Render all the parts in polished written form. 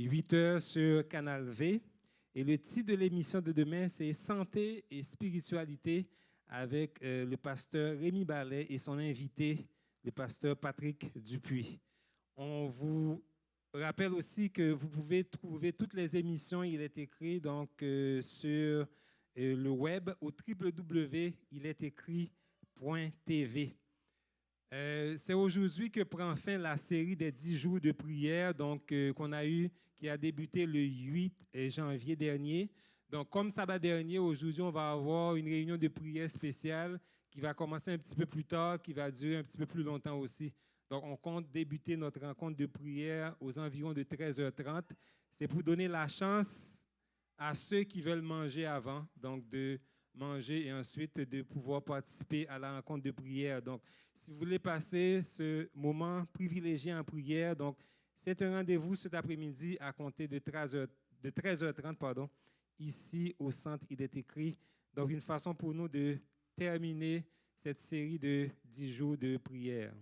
8 heures sur Canal V. Et le titre de l'émission de demain, c'est Santé et spiritualité avec le pasteur Rémi Ballet et son invité, le pasteur Patrick Dupuis. On vous rappelle aussi que vous pouvez trouver toutes les émissions. Il est écrit donc, sur le web au www.iletécrit.tv. C'est aujourd'hui que prend fin la série des 10 jours de prière donc, qu'on a eu, qui a débuté le 8 janvier dernier. Donc, comme sabbat dernier, aujourd'hui, on va avoir une réunion de prière spéciale qui va commencer un petit peu plus tard, qui va durer un petit peu plus longtemps aussi. Donc, on compte débuter notre rencontre de prière aux environs de 13h30. C'est pour donner la chance à ceux qui veulent manger avant, donc de manger et ensuite de pouvoir participer à la rencontre de prière. Donc, si vous voulez passer ce moment privilégié en prière, donc c'est un rendez-vous cet après-midi à compter de 13h30, ici au centre Il est écrit. Donc, une façon pour nous de terminer cette série de 10 jours de prière.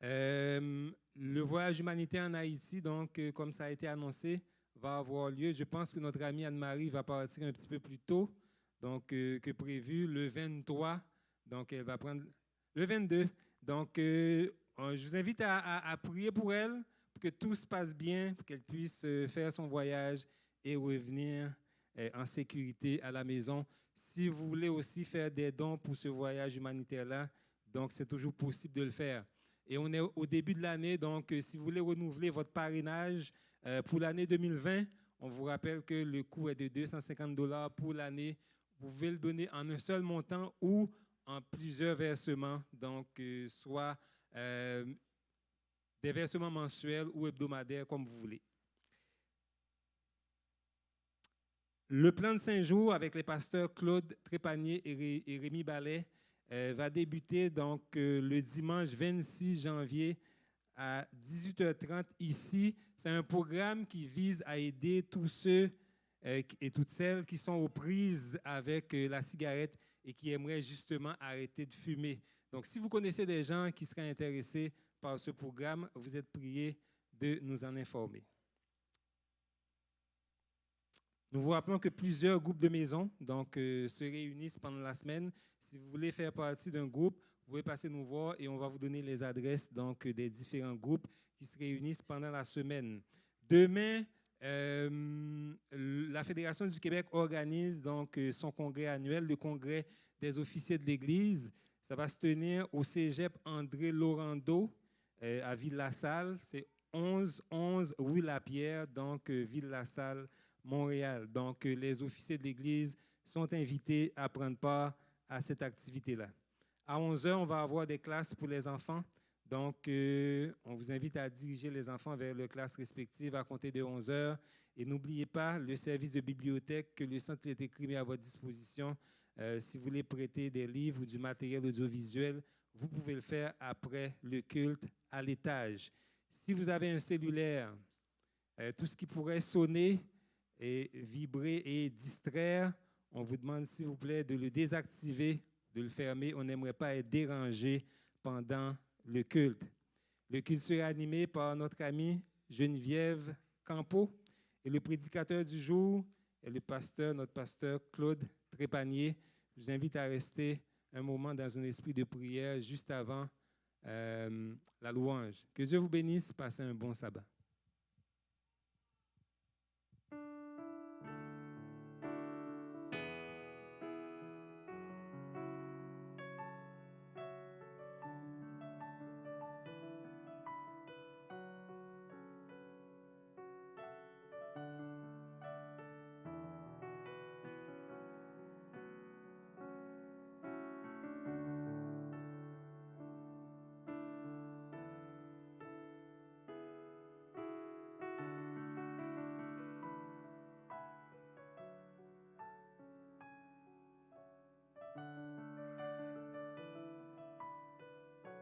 Le voyage humanitaire en Haïti, donc, comme ça a été annoncé, va avoir lieu. Je pense que notre amie Anne-Marie va partir un petit peu plus tôt donc, que prévu, le 23. Donc, elle va prendre le 22. Donc, je vous invite à prier pour elle, pour que tout se passe bien, pour qu'elle puisse faire son voyage et revenir en sécurité à la maison. Si vous voulez aussi faire des dons pour ce voyage humanitaire-là, donc c'est toujours possible de le faire. Et on est au début de l'année, donc si vous voulez renouveler votre parrainage pour l'année 2020, on vous rappelle que le coût est de 250 $ pour l'année. Vous pouvez le donner en un seul montant ou en plusieurs versements, donc soit des versements mensuels ou hebdomadaires, comme vous voulez. Le plan de 5 jours avec les pasteurs Claude Trépanier et Rémi Ballet va débuter donc, le dimanche 26 janvier à 18h30 ici. C'est un programme qui vise à aider tous ceux et toutes celles qui sont aux prises avec la cigarette et qui aimeraient justement arrêter de fumer. Donc, si vous connaissez des gens qui seraient intéressés par ce programme, vous êtes priés de nous en informer. Nous vous rappelons que plusieurs groupes de maison donc, se réunissent pendant la semaine. Si vous voulez faire partie d'un groupe, vous pouvez passer nous voir et on va vous donner les adresses donc, des différents groupes qui se réunissent pendant la semaine. Demain, la Fédération du Québec organise donc, son congrès annuel, le congrès des officiers de l'Église. Ça va se tenir au cégep André Laurando à Ville-la-Salle. C'est 11 rue Lapierre, donc Ville-la-Salle, Montréal. Donc, les officiers de l'Église sont invités à prendre part à cette activité-là. À 11h, on va avoir des classes pour les enfants. Donc, on vous invite à diriger les enfants vers leurs classes respectives à compter de 11h. Et n'oubliez pas le service de bibliothèque que le Centre est écrit à votre disposition. Si vous voulez prêter des livres ou du matériel audiovisuel, vous pouvez le faire après le culte à l'étage. Si vous avez un cellulaire, tout ce qui pourrait sonner, et vibrer et distraire, on vous demande s'il vous plaît de le désactiver, de le fermer. On n'aimerait pas être dérangé pendant le culte. Le culte sera animé par notre amie Geneviève Campo et le prédicateur du jour est notre pasteur Claude Trépanier. Je vous invite à rester un moment dans un esprit de prière juste avant la louange. Que Dieu vous bénisse, passez un bon sabbat.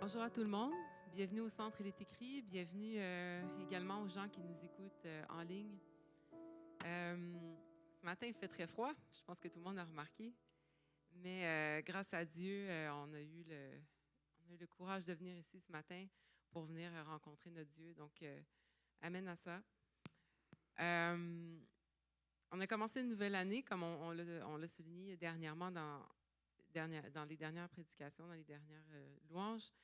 Bonjour à tout le monde. Bienvenue au Centre Il est écrit. Bienvenue également aux gens qui nous écoutent en ligne. Ce matin, il fait très froid. Je pense que tout le monde a remarqué. Mais grâce à Dieu, on a eu le courage de venir ici ce matin pour venir rencontrer notre Dieu. Donc, Amen à ça. On a commencé une nouvelle année, comme on l'a souligné dernièrement dans les dernières prédications, dans les dernières louanges,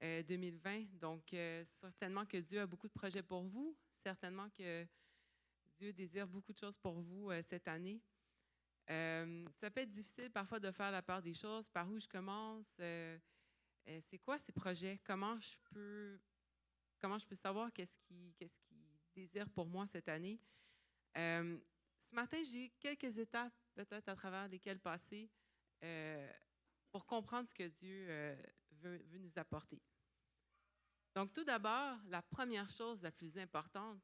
2020. Donc, certainement que Dieu a beaucoup de projets pour vous. Certainement que Dieu désire beaucoup de choses pour vous cette année. Ça peut être difficile parfois de faire la part des choses. Par où je commence? C'est quoi ces projets? Comment je peux savoir qu'est-ce qu'il désire pour moi cette année? Ce matin, j'ai quelques étapes peut-être à travers lesquelles passer pour comprendre ce que Dieu veut nous apporter. Donc, tout d'abord, la première chose la plus importante,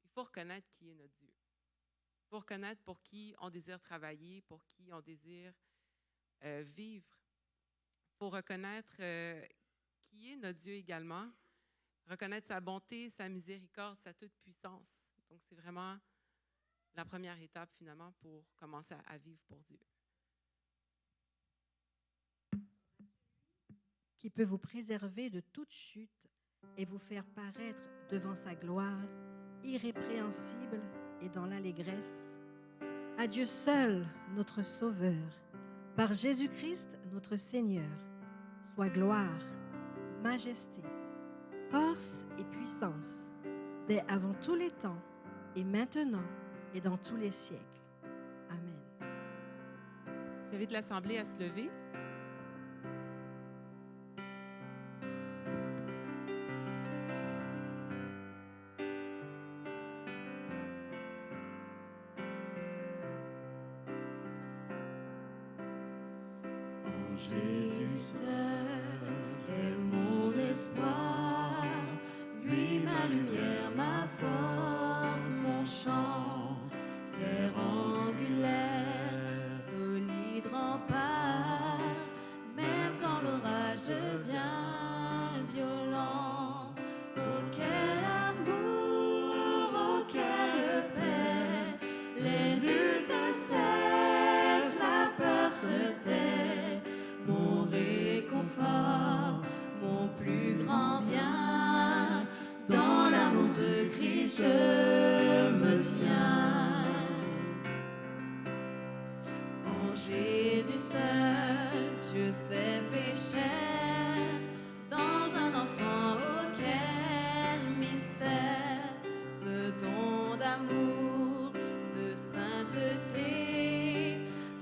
il faut reconnaître qui est notre Dieu. Il faut reconnaître pour qui on désire travailler, pour qui on désire vivre. Il faut reconnaître qui est notre Dieu également, reconnaître sa bonté, sa miséricorde, sa toute-puissance. Donc, c'est vraiment la première étape, finalement, pour commencer à vivre pour Dieu. Qui peut vous préserver de toute chute et vous faire paraître devant sa gloire, irrépréhensible et dans l'allégresse. À Dieu seul, notre Sauveur, par Jésus-Christ, notre Seigneur, soit gloire, majesté, force et puissance, dès avant tous les temps, et maintenant, et dans tous les siècles. Amen. J'invite l'Assemblée à se lever. Jésus seul est mon espoir, lui ma lumière, ma force, mon chant, pierre angulaire, solide rempart, même quand l'orage devient violent. Oh quel amour, oh quelle paix, les luttes cessent, la peur se tait. Mon réconfort, mon plus grand bien, dans l'amour de Christ je me tiens. En Jésus seul, Dieu s'est fait chair, dans un enfant, oh quel mystère, ce don d'amour, de sainteté,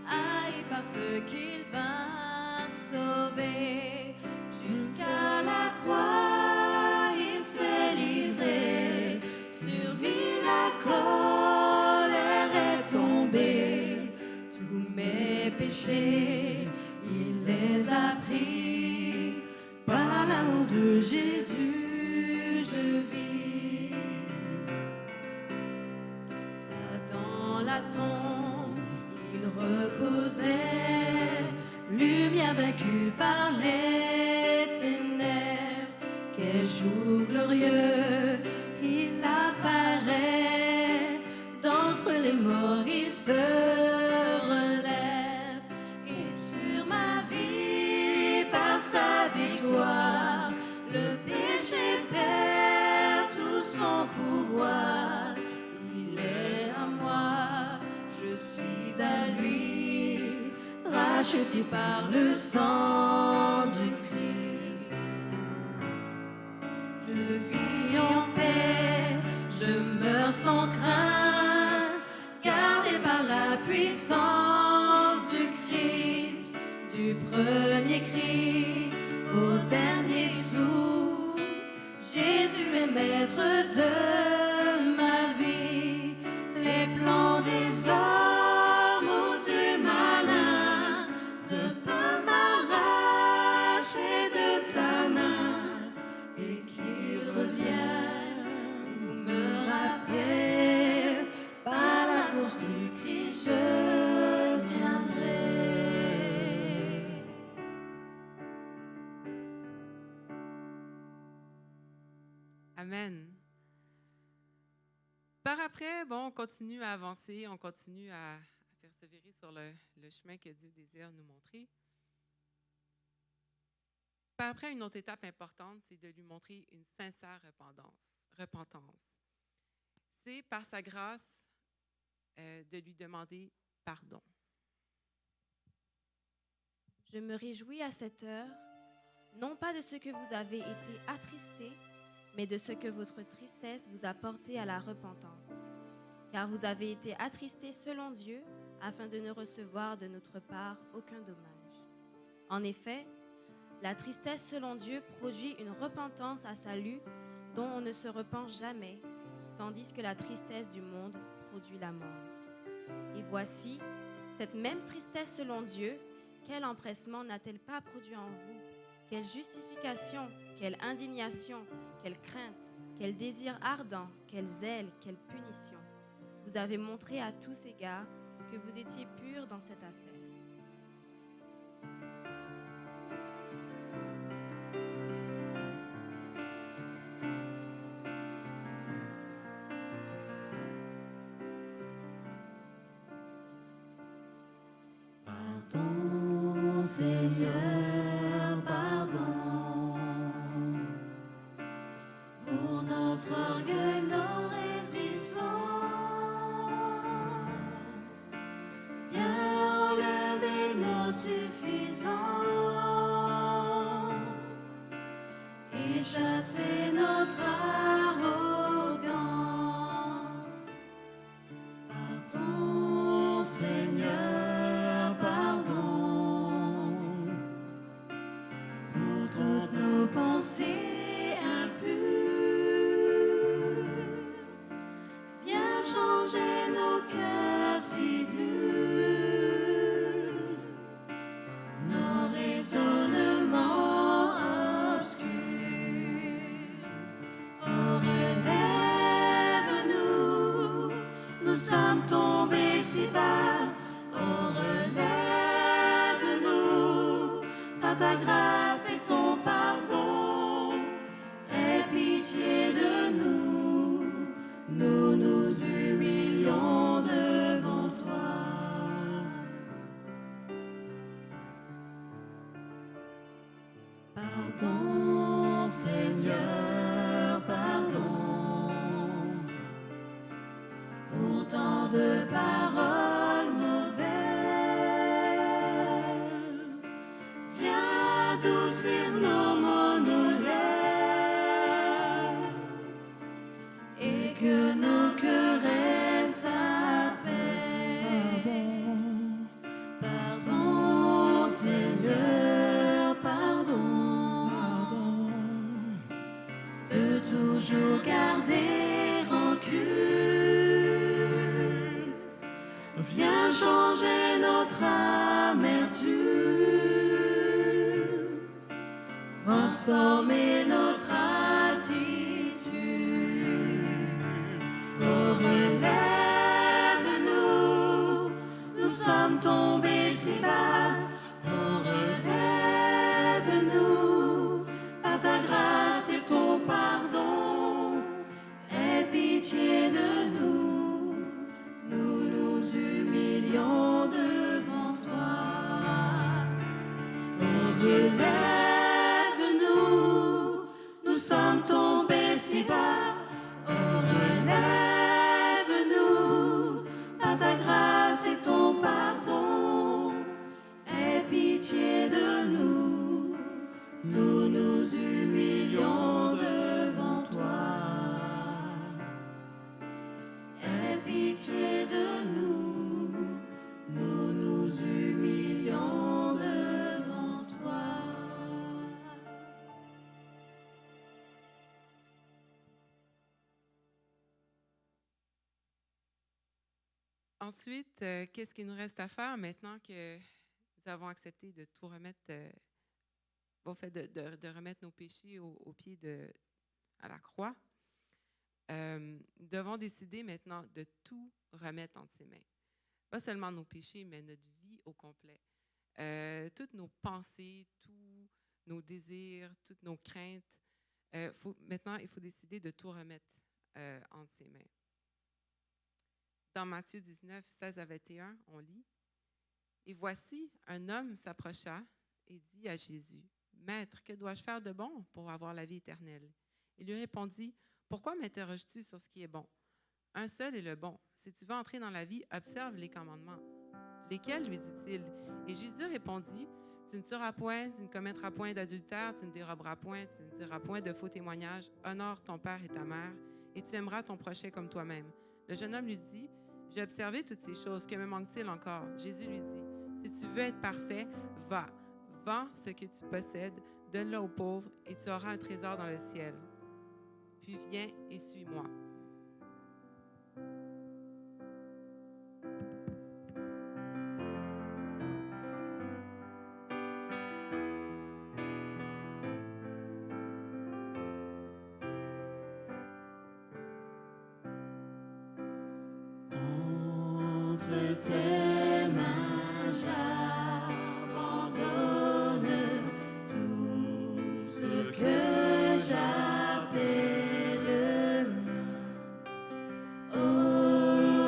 haï par ceux qu'il vint sauvé, jusqu'à la croix il s'est livré, sur lui la colère est tombée, tous mes péchés il les a pris, par l'amour de Jésus je vis. Là dans la tombe il reposait, lumière vaincue par les ténèbres, quel jour glorieux il apparaît, d'entre les morts il se relève, et sur ma vie par sa victoire, le péché perd tout son pouvoir, il est à moi, je suis à lui, racheté par le sang du Christ. Je vis en paix, je meurs sans crainte, gardé par la puissance du Christ, du premier cri au dernier souffle. Jésus est maître de ma vie, les plans des hommes ou du malin ne peuvent m'arracher de sa main, et qu'il revienne ou me rappelle, par la force du Christ je tiendrai. Amen. Par après, on continue à avancer, on continue à persévérer sur le chemin que Dieu désire nous montrer. Par après, une autre étape importante, c'est de lui montrer une sincère repentance. repentance. C'est par sa grâce de lui demander pardon. Je me réjouis à cette heure, non pas de ce que vous avez été attristés, mais de ce que votre tristesse vous a porté à la repentance. Car vous avez été attristés selon Dieu, afin de ne recevoir de notre part aucun dommage. En effet, la tristesse selon Dieu produit une repentance à salut dont on ne se repent jamais, tandis que la tristesse du monde produit la mort. Et voici, cette même tristesse selon Dieu, quel empressement n'a-t-elle pas produit en vous? Quelle justification, quelle indignation, quelle crainte, quel désir ardent, quel zèle, quelle punition. Vous avez montré à tous égards que vous étiez purs dans cette affaire. Pardon, Seigneur, pardon, pour notre orgueil, nos résistances. Viens enlever nos suffisances et chasser notre arrogance. Pardon, Seigneur, pardon, pour toutes nos pensées impures. Viens changer nos cœurs si durs, nos raisonnements obscurs. Oh, relève-nous, nous sommes tombés si bas. Oh, relève-nous, par ta grâce et ton pardon. Aie pitié de nous, nous nous humilions devant toi. Pardon, Seigneur, pardon, pour tant de paroles mauvaises. Viens adoucir nos mots, nos lèvres, et que nos querelles s'apaisent. Pardon, Seigneur, pardon, de toujours garder rancune. Viens changer notre amertume, transformer notre attitude. Oh, relève-nous, nous sommes tombés si bas. Oh, relève-nous, par ta grâce et ton pardon. Aie pitié de nous, nous nous humilions devant toi. Oh, relève-nous, nous sommes tombés si bas. Oh, relève-nous, par ta grâce et ton pardon. Aie pitié de nous, nous nous humilions devant toi. Aie pitié de nous, nous nous humilions devant toi. Ensuite, qu'est-ce qu'il nous reste à faire maintenant que nous avons accepté de tout remettre, au fait de remettre nos péchés au pied à la croix? Nous devons décider maintenant de tout remettre entre ses mains. Pas seulement nos péchés, mais notre vie au complet. Toutes nos pensées, tous nos désirs, toutes nos craintes. Maintenant, il faut décider de tout remettre entre ses mains. Dans Matthieu 19, 16 à 21, on lit « Et voici, un homme s'approcha et dit à Jésus, « Maître, que dois-je faire de bon pour avoir la vie éternelle? » Il lui répondit, « Pourquoi m'interroges-tu sur ce qui est bon? Un seul est le bon. Si tu veux entrer dans la vie, observe les commandements. Lesquels, lui dit-il? Et Jésus répondit, tu ne tueras point, tu ne commettras point d'adultère, tu ne déroberas point, tu ne diras point de faux témoignages, honore ton père et ta mère, et tu aimeras ton prochain comme toi-même. Le jeune homme lui dit, j'ai observé toutes ces choses, que me manque-t-il encore? Jésus lui dit, si tu veux être parfait, va, vends ce que tu possèdes, donne-le aux pauvres, et tu auras un trésor dans le ciel. Puis viens et suis-moi. Entre tes mains, j'abandonne tout ce que j'appelle mien. Oh,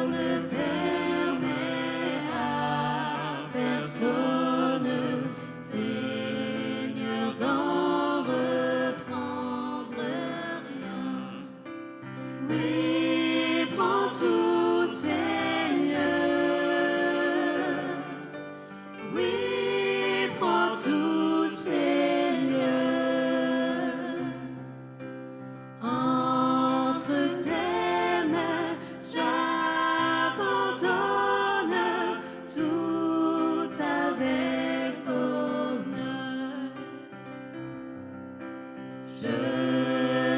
ne permets à personne, Seigneur, d'en reprendre rien. Oui, prends tout, Seigneur. Oui, prends tout, Seigneur. Entre tes mains, j'abandonne tout avec bonheur. Je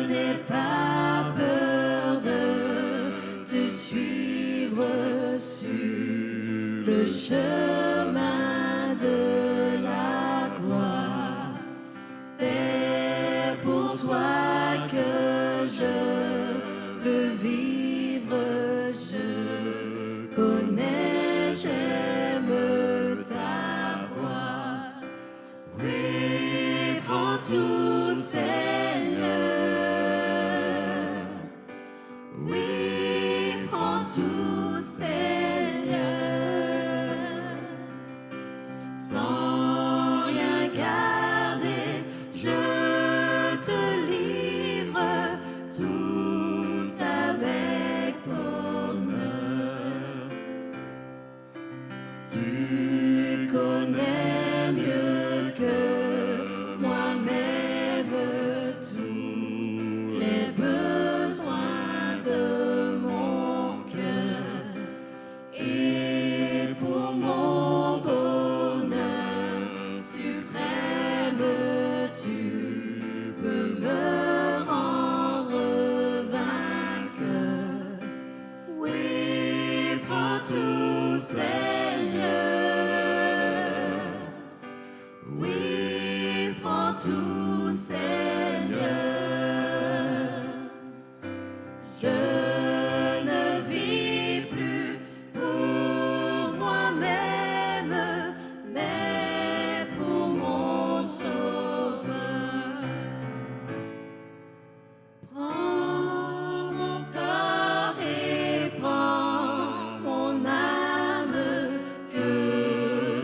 n'ai pas peur de te suivre sur le chemin de la croix. C'est pour toi que je veux vivre. Je connais, j'aime ta voix. Oui, prends tout, Seigneur. Oui, prends tout, Seigneur. Sans rien garder, je te livre tout avec bonheur. Tu connais mieux que moi-même tous les besoins de mon cœur. Et pour mon bonheur suprême, tu peux me rendre vainqueur. Oui, prends tout, Seigneur. Oui, prends tout, Seigneur. Je ne vis plus pour moi-même, mais pour mon Sauveur. Prends mon corps et prends mon âme, que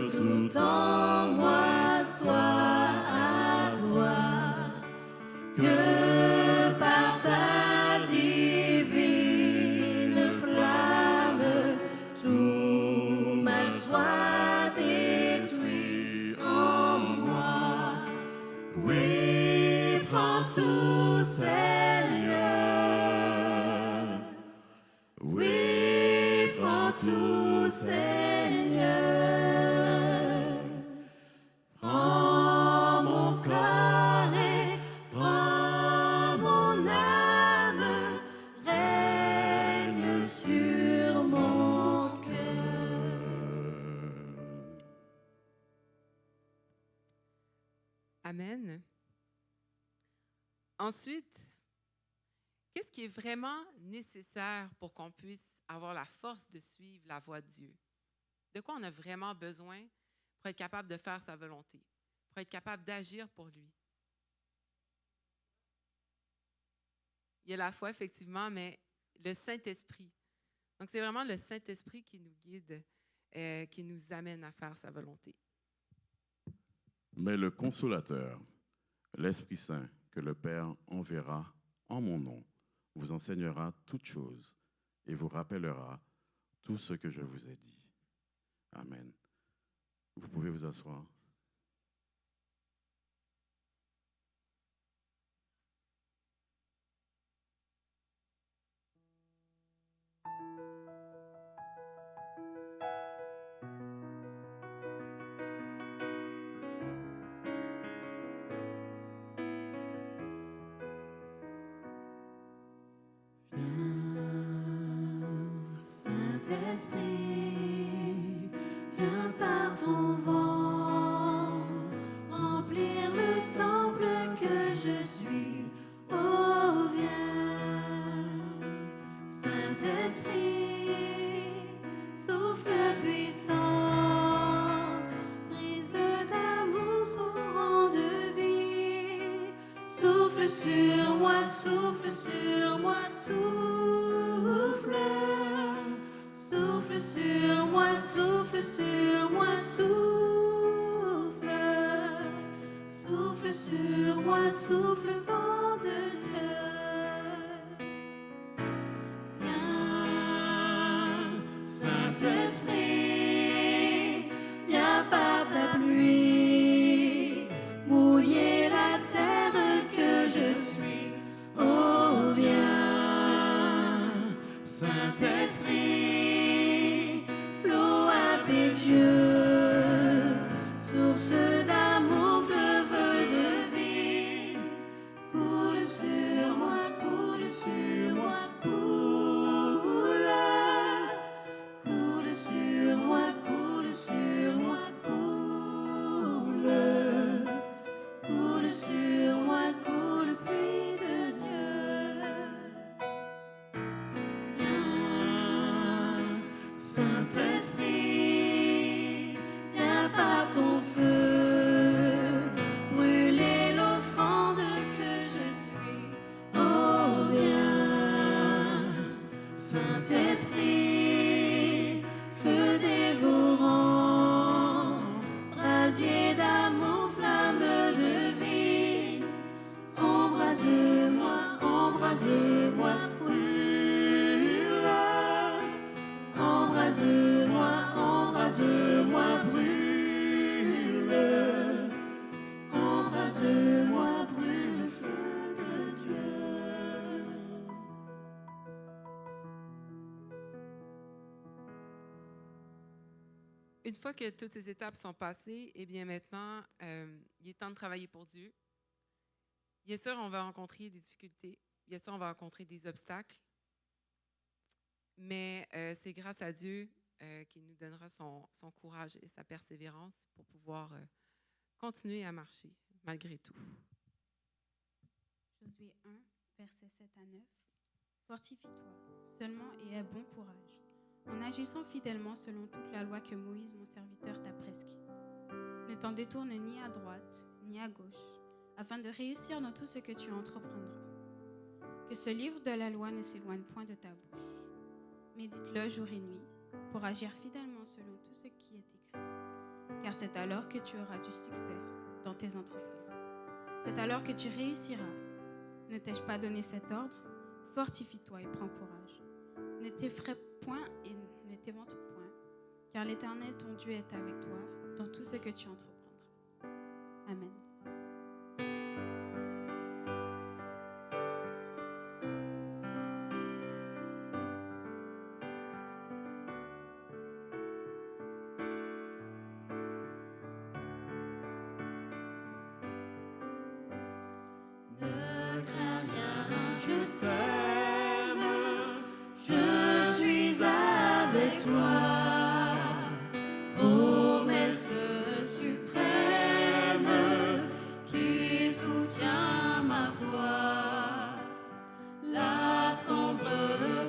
tout en moi soit à toi, que par ta divine flamme tout mal soit détruit en moi. Oui, prends tout, Seigneur. Oui, prends tout, Seigneur. Prends mon corps et prends mon âme, règne sur mon cœur. Amen. Ensuite, qu'est-ce qui est vraiment nécessaire pour qu'on puisse avoir la force de suivre la voie de Dieu? De quoi on a vraiment besoin pour être capable de faire sa volonté, pour être capable d'agir pour lui? Il y a la foi, effectivement, mais le Saint-Esprit. Donc, c'est vraiment le Saint-Esprit qui nous guide, qui nous amène à faire sa volonté. Mais le Consolateur, l'Esprit Saint, que le Père enverra en mon nom, vous enseignera toutes choses et vous rappellera tout ce que je vous ai dit. Amen. Vous pouvez vous asseoir. Saint-Esprit, viens par ton vent, remplir le temple que je suis. Oh, viens, Saint-Esprit, souffle puissant, brise d'amour sourant de vie. Souffle sur moi, souffle sur moi, souffle. Souffle sur moi, souffle sur moi, souffle. Souffle sur moi, souffle vent de Dieu. Viens, Saint-Esprit, viens par ta pluie, mouiller la terre que je suis. Oh, viens, Saint-Esprit, flot impétueux, source d'amour, fleuve de vie, coule sur moi, coule sur moi, coule, coule sur moi, coule sur moi, coule, coule sur moi, coule, pluie de Dieu. Viens, Saint-Esprit, viens par ton feu, brûler l'offrande que je suis. Oh, viens, Saint-Esprit, feu dévorant, brasier d'amour, flamme de vie. Embrase-moi, embrase-moi, brûle. Embrase-moi, embrase-moi, brûle. Embrase-moi, brûle, feu de Dieu. Une fois que toutes ces étapes sont passées, eh bien maintenant, il est temps de travailler pour Dieu. Bien sûr, on va rencontrer des difficultés. Bien sûr, on va rencontrer des obstacles. Mais c'est grâce à Dieu qu'il nous donnera son courage et sa persévérance pour pouvoir continuer à marcher malgré tout. Josué 1, versets 7 à 9. Fortifie-toi seulement et aie bon courage, en agissant fidèlement selon toute la loi que Moïse, mon serviteur, t'a prescrite. Ne t'en détourne ni à droite, ni à gauche, afin de réussir dans tout ce que tu entreprendras. Que ce livre de la loi ne s'éloigne point de ta bouche. Médite-le jour et nuit, pour agir fidèlement selon tout ce qui est écrit. Car c'est alors que tu auras du succès dans tes entreprises. C'est alors que tu réussiras. Ne t'ai-je pas donné cet ordre? Fortifie-toi et prends courage. Ne t'effraie point et ne t'éventre point, car l'Éternel ton Dieu est avec toi dans tout ce que tu entreprendras. Amen. Ne crains rien, je t'aime, je suis avec toi. Promesse suprême qui soutient ma foi. La sombre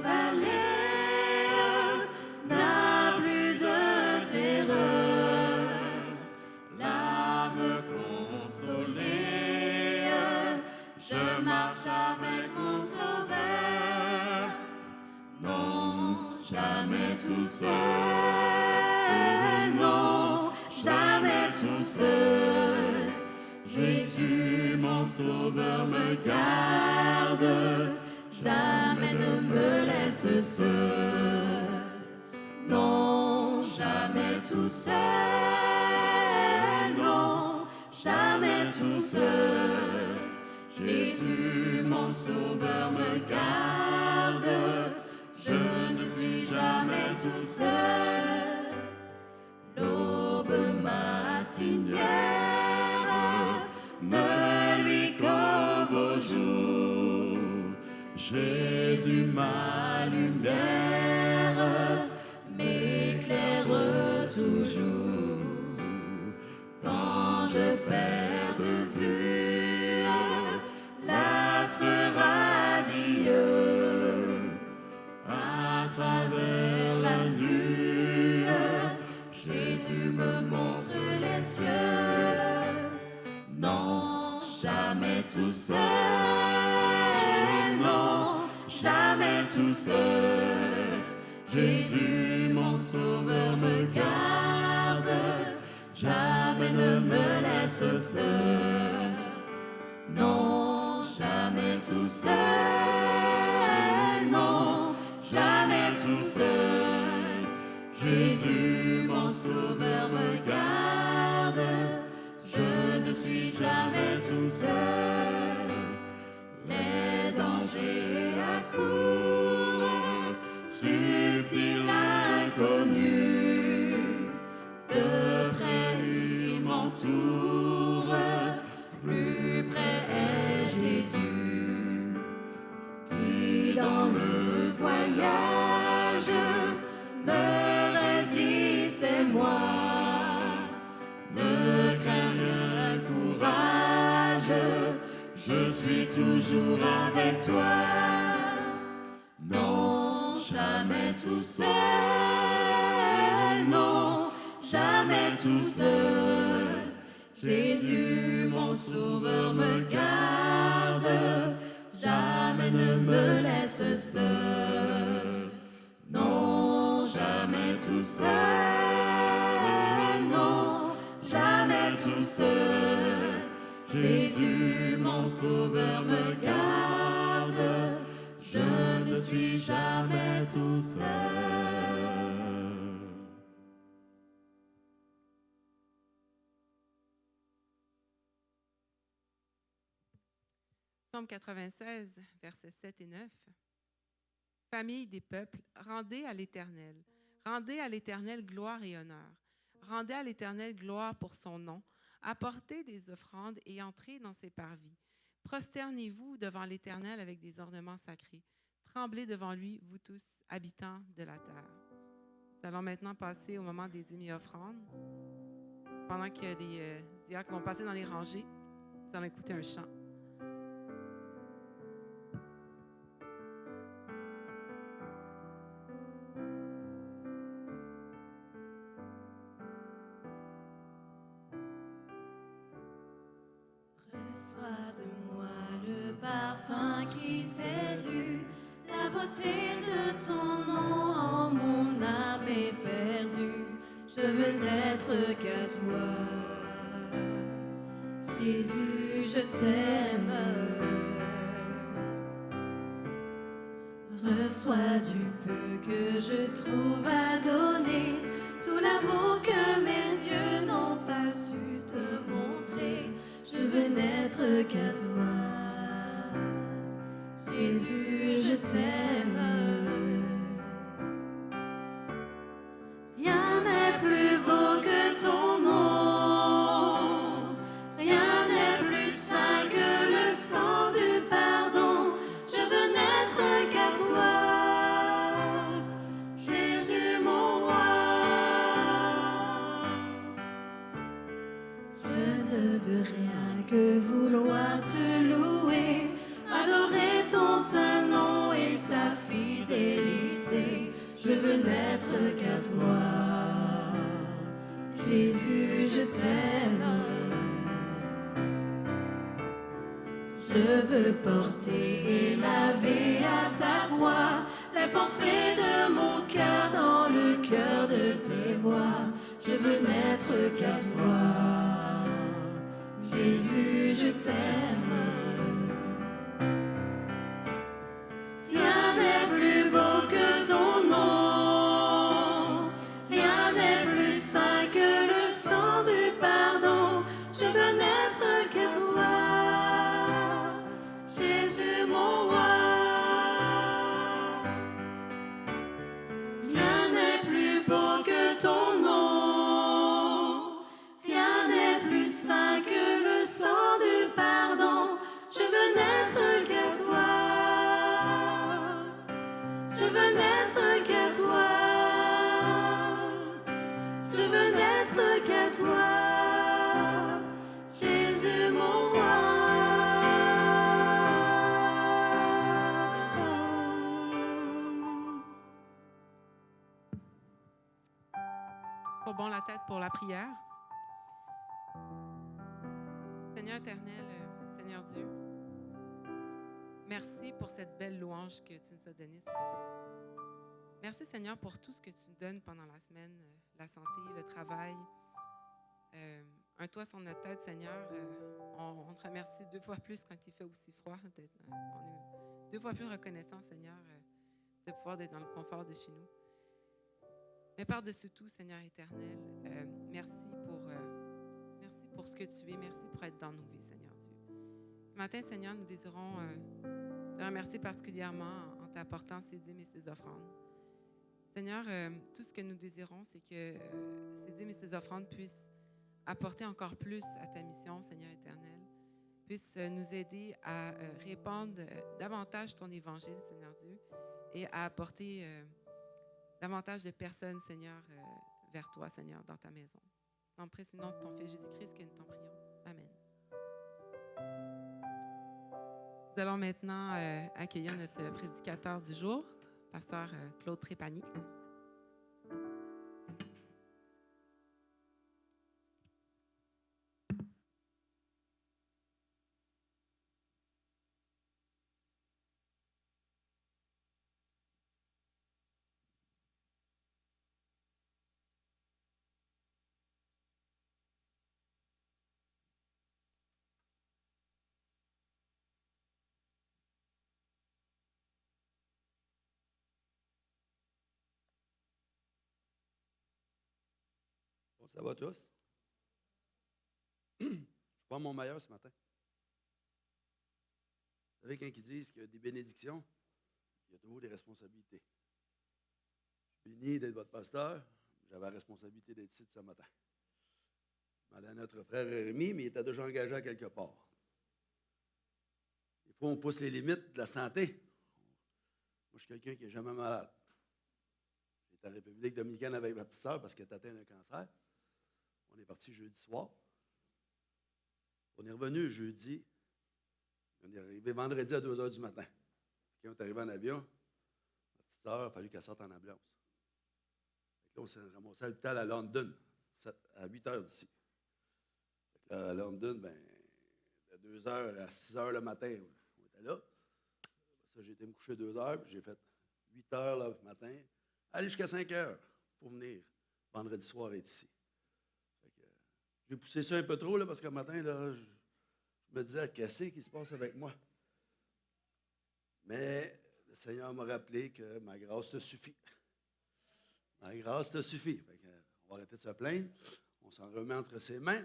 vallée n'a plus de terreur. L'âme consolée, je marche avec mon Sauveur. Non, jamais tout seul. Non, jamais tout seul. Jésus, mon Sauveur, me garde. jamais ne me laisse seul. Non, jamais tout seul. Non, jamais tout seul. Jésus, mon sauveur, me garde. Je ne suis jamais tout seul. L'aube matinière me lui comme au jour. Jésus, ma lumière, m'éclaire toujours. Quand je perds de vue l'astre radieux, à travers la nuit, Jésus me montre les cieux. Non, jamais tout seul. Non, jamais tout seul. Jésus, mon sauveur, me garde. Jamais ne me laisse seul. Non, jamais tout seul. Non, jamais tout seul. Jésus, mon sauveur, me garde. Je ne suis jamais tout seul. Les dangers accourent, subtils, inconnus. De près ils m'entourent, plus près est Jésus, qui dans le voyage me redit c'est moi. Ne crains rien, courage, je suis toujours avec toi. Non, jamais tout seul. Non, jamais tout seul. Jésus, mon sauveur, me garde. Jamais ne me laisse seul. Non, jamais tout seul. Non, jamais tout seul. Jésus, mon sauveur, me garde. Je ne suis jamais tout seul. Psaume 96, versets 7 et 9. Famille des peuples, rendez à l'Éternel gloire et honneur. Rendez à l'Éternel gloire pour son nom. Apportez des offrandes et entrez dans ses parvis. Prosternez-vous devant l'Éternel avec des ornements sacrés. Tremblez devant lui, vous tous, habitants de la terre. Nous allons maintenant passer au moment des dîmes et offrandes. Pendant que les diacres vont passer dans les rangées, nous allons écouter un chant. Reçois de moi le parfum qui t'est dû, la beauté de ton nom en mon âme est perdue. Je veux n'être qu'à toi, Jésus, je t'aime. Reçois du peu que je trouve à donner, tout l'amour que mes yeux n'ont pas su te montrer. Je veux n'être qu'à toi, Jésus, je t'aime. Rien n'est plus beau que ton nom, rien n'est plus saint que le sang du pardon. Je veux n'être qu'à toi, Jésus mon roi. Je ne veux rien que vouloir te louer, adorer ton saint nom et ta fidélité. Je veux n'être qu'à toi, Jésus, je t'aime. Je veux porter et laver à ta croix les pensées de mon cœur dans le cœur de tes voix. Je veux n'être qu'à toi, Jésus, je t'aime. veux n'être qu'à toi. Je veux n'être qu'à toi, Jésus mon roi. Courbons la tête pour la prière. Seigneur éternel, Seigneur Dieu, merci pour cette belle louange que tu nous as donnée ce matin. Merci Seigneur pour tout ce que tu nous donnes pendant la semaine, la santé, le travail. Un toit sur notre tête, Seigneur. On te remercie 2 fois plus quand il fait aussi froid. On est 2 fois plus reconnaissants, Seigneur, de pouvoir être dans le confort de chez nous. Mais par-dessus tout, Seigneur éternel, merci pour ce que tu es. Merci pour être dans nos vies, Seigneur Dieu. Ce matin, Seigneur, nous désirons te remercier particulièrement en t'apportant ces dîmes et ces offrandes. Seigneur, tout ce que nous désirons, c'est que ces dîmes et ces offrandes puissent apporter encore plus à ta mission, Seigneur éternel, puissent nous aider à répandre davantage ton évangile, Seigneur Dieu, et à apporter davantage de personnes, Seigneur, vers toi, Seigneur, dans ta maison. C'est dans le précieux nom de ton Fils Jésus-Christ que nous t'en prions. Amen. Nous allons maintenant accueillir notre prédicateur du jour, pasteur Claude Trépanier. Bon, ça va tous? Je ne suis pas mon meilleur ce matin. Vous savez, quand ils disent qu'il y a des bénédictions, il y a toujours des responsabilités. Je suis béni d'être votre pasteur. J'avais la responsabilité d'être ici ce matin. Je demandais à notre frère Rémi, mais il était déjà engagé à quelque part. Des fois, on pousse les limites de la santé. Moi, je suis quelqu'un qui n'est jamais malade. J'étais en République dominicaine avec ma petite sœur parce qu'elle est atteinte d'un cancer. On est parti jeudi soir. On est revenu jeudi. On est arrivé vendredi à 2 h du matin. Quand on est arrivé en avion, ma petite sœur, il a fallu qu'elle sorte en ambulance. Là, on s'est ramassé à l'hôpital à London, à 8 h d'ici. Là, à London, de 2 h à 6 h le matin, on était là. Ça, j'ai été me coucher 2 h, puis j'ai fait 8 h le matin, aller jusqu'à 5 h pour venir vendredi soir être ici. J'ai poussé ça un peu trop, là, parce qu'un matin, là, je me disais, qu'est-ce qui se passe avec moi? Mais le Seigneur m'a rappelé que ma grâce te suffit. Ma grâce te suffit. On va arrêter de se plaindre. On s'en remet entre ses mains.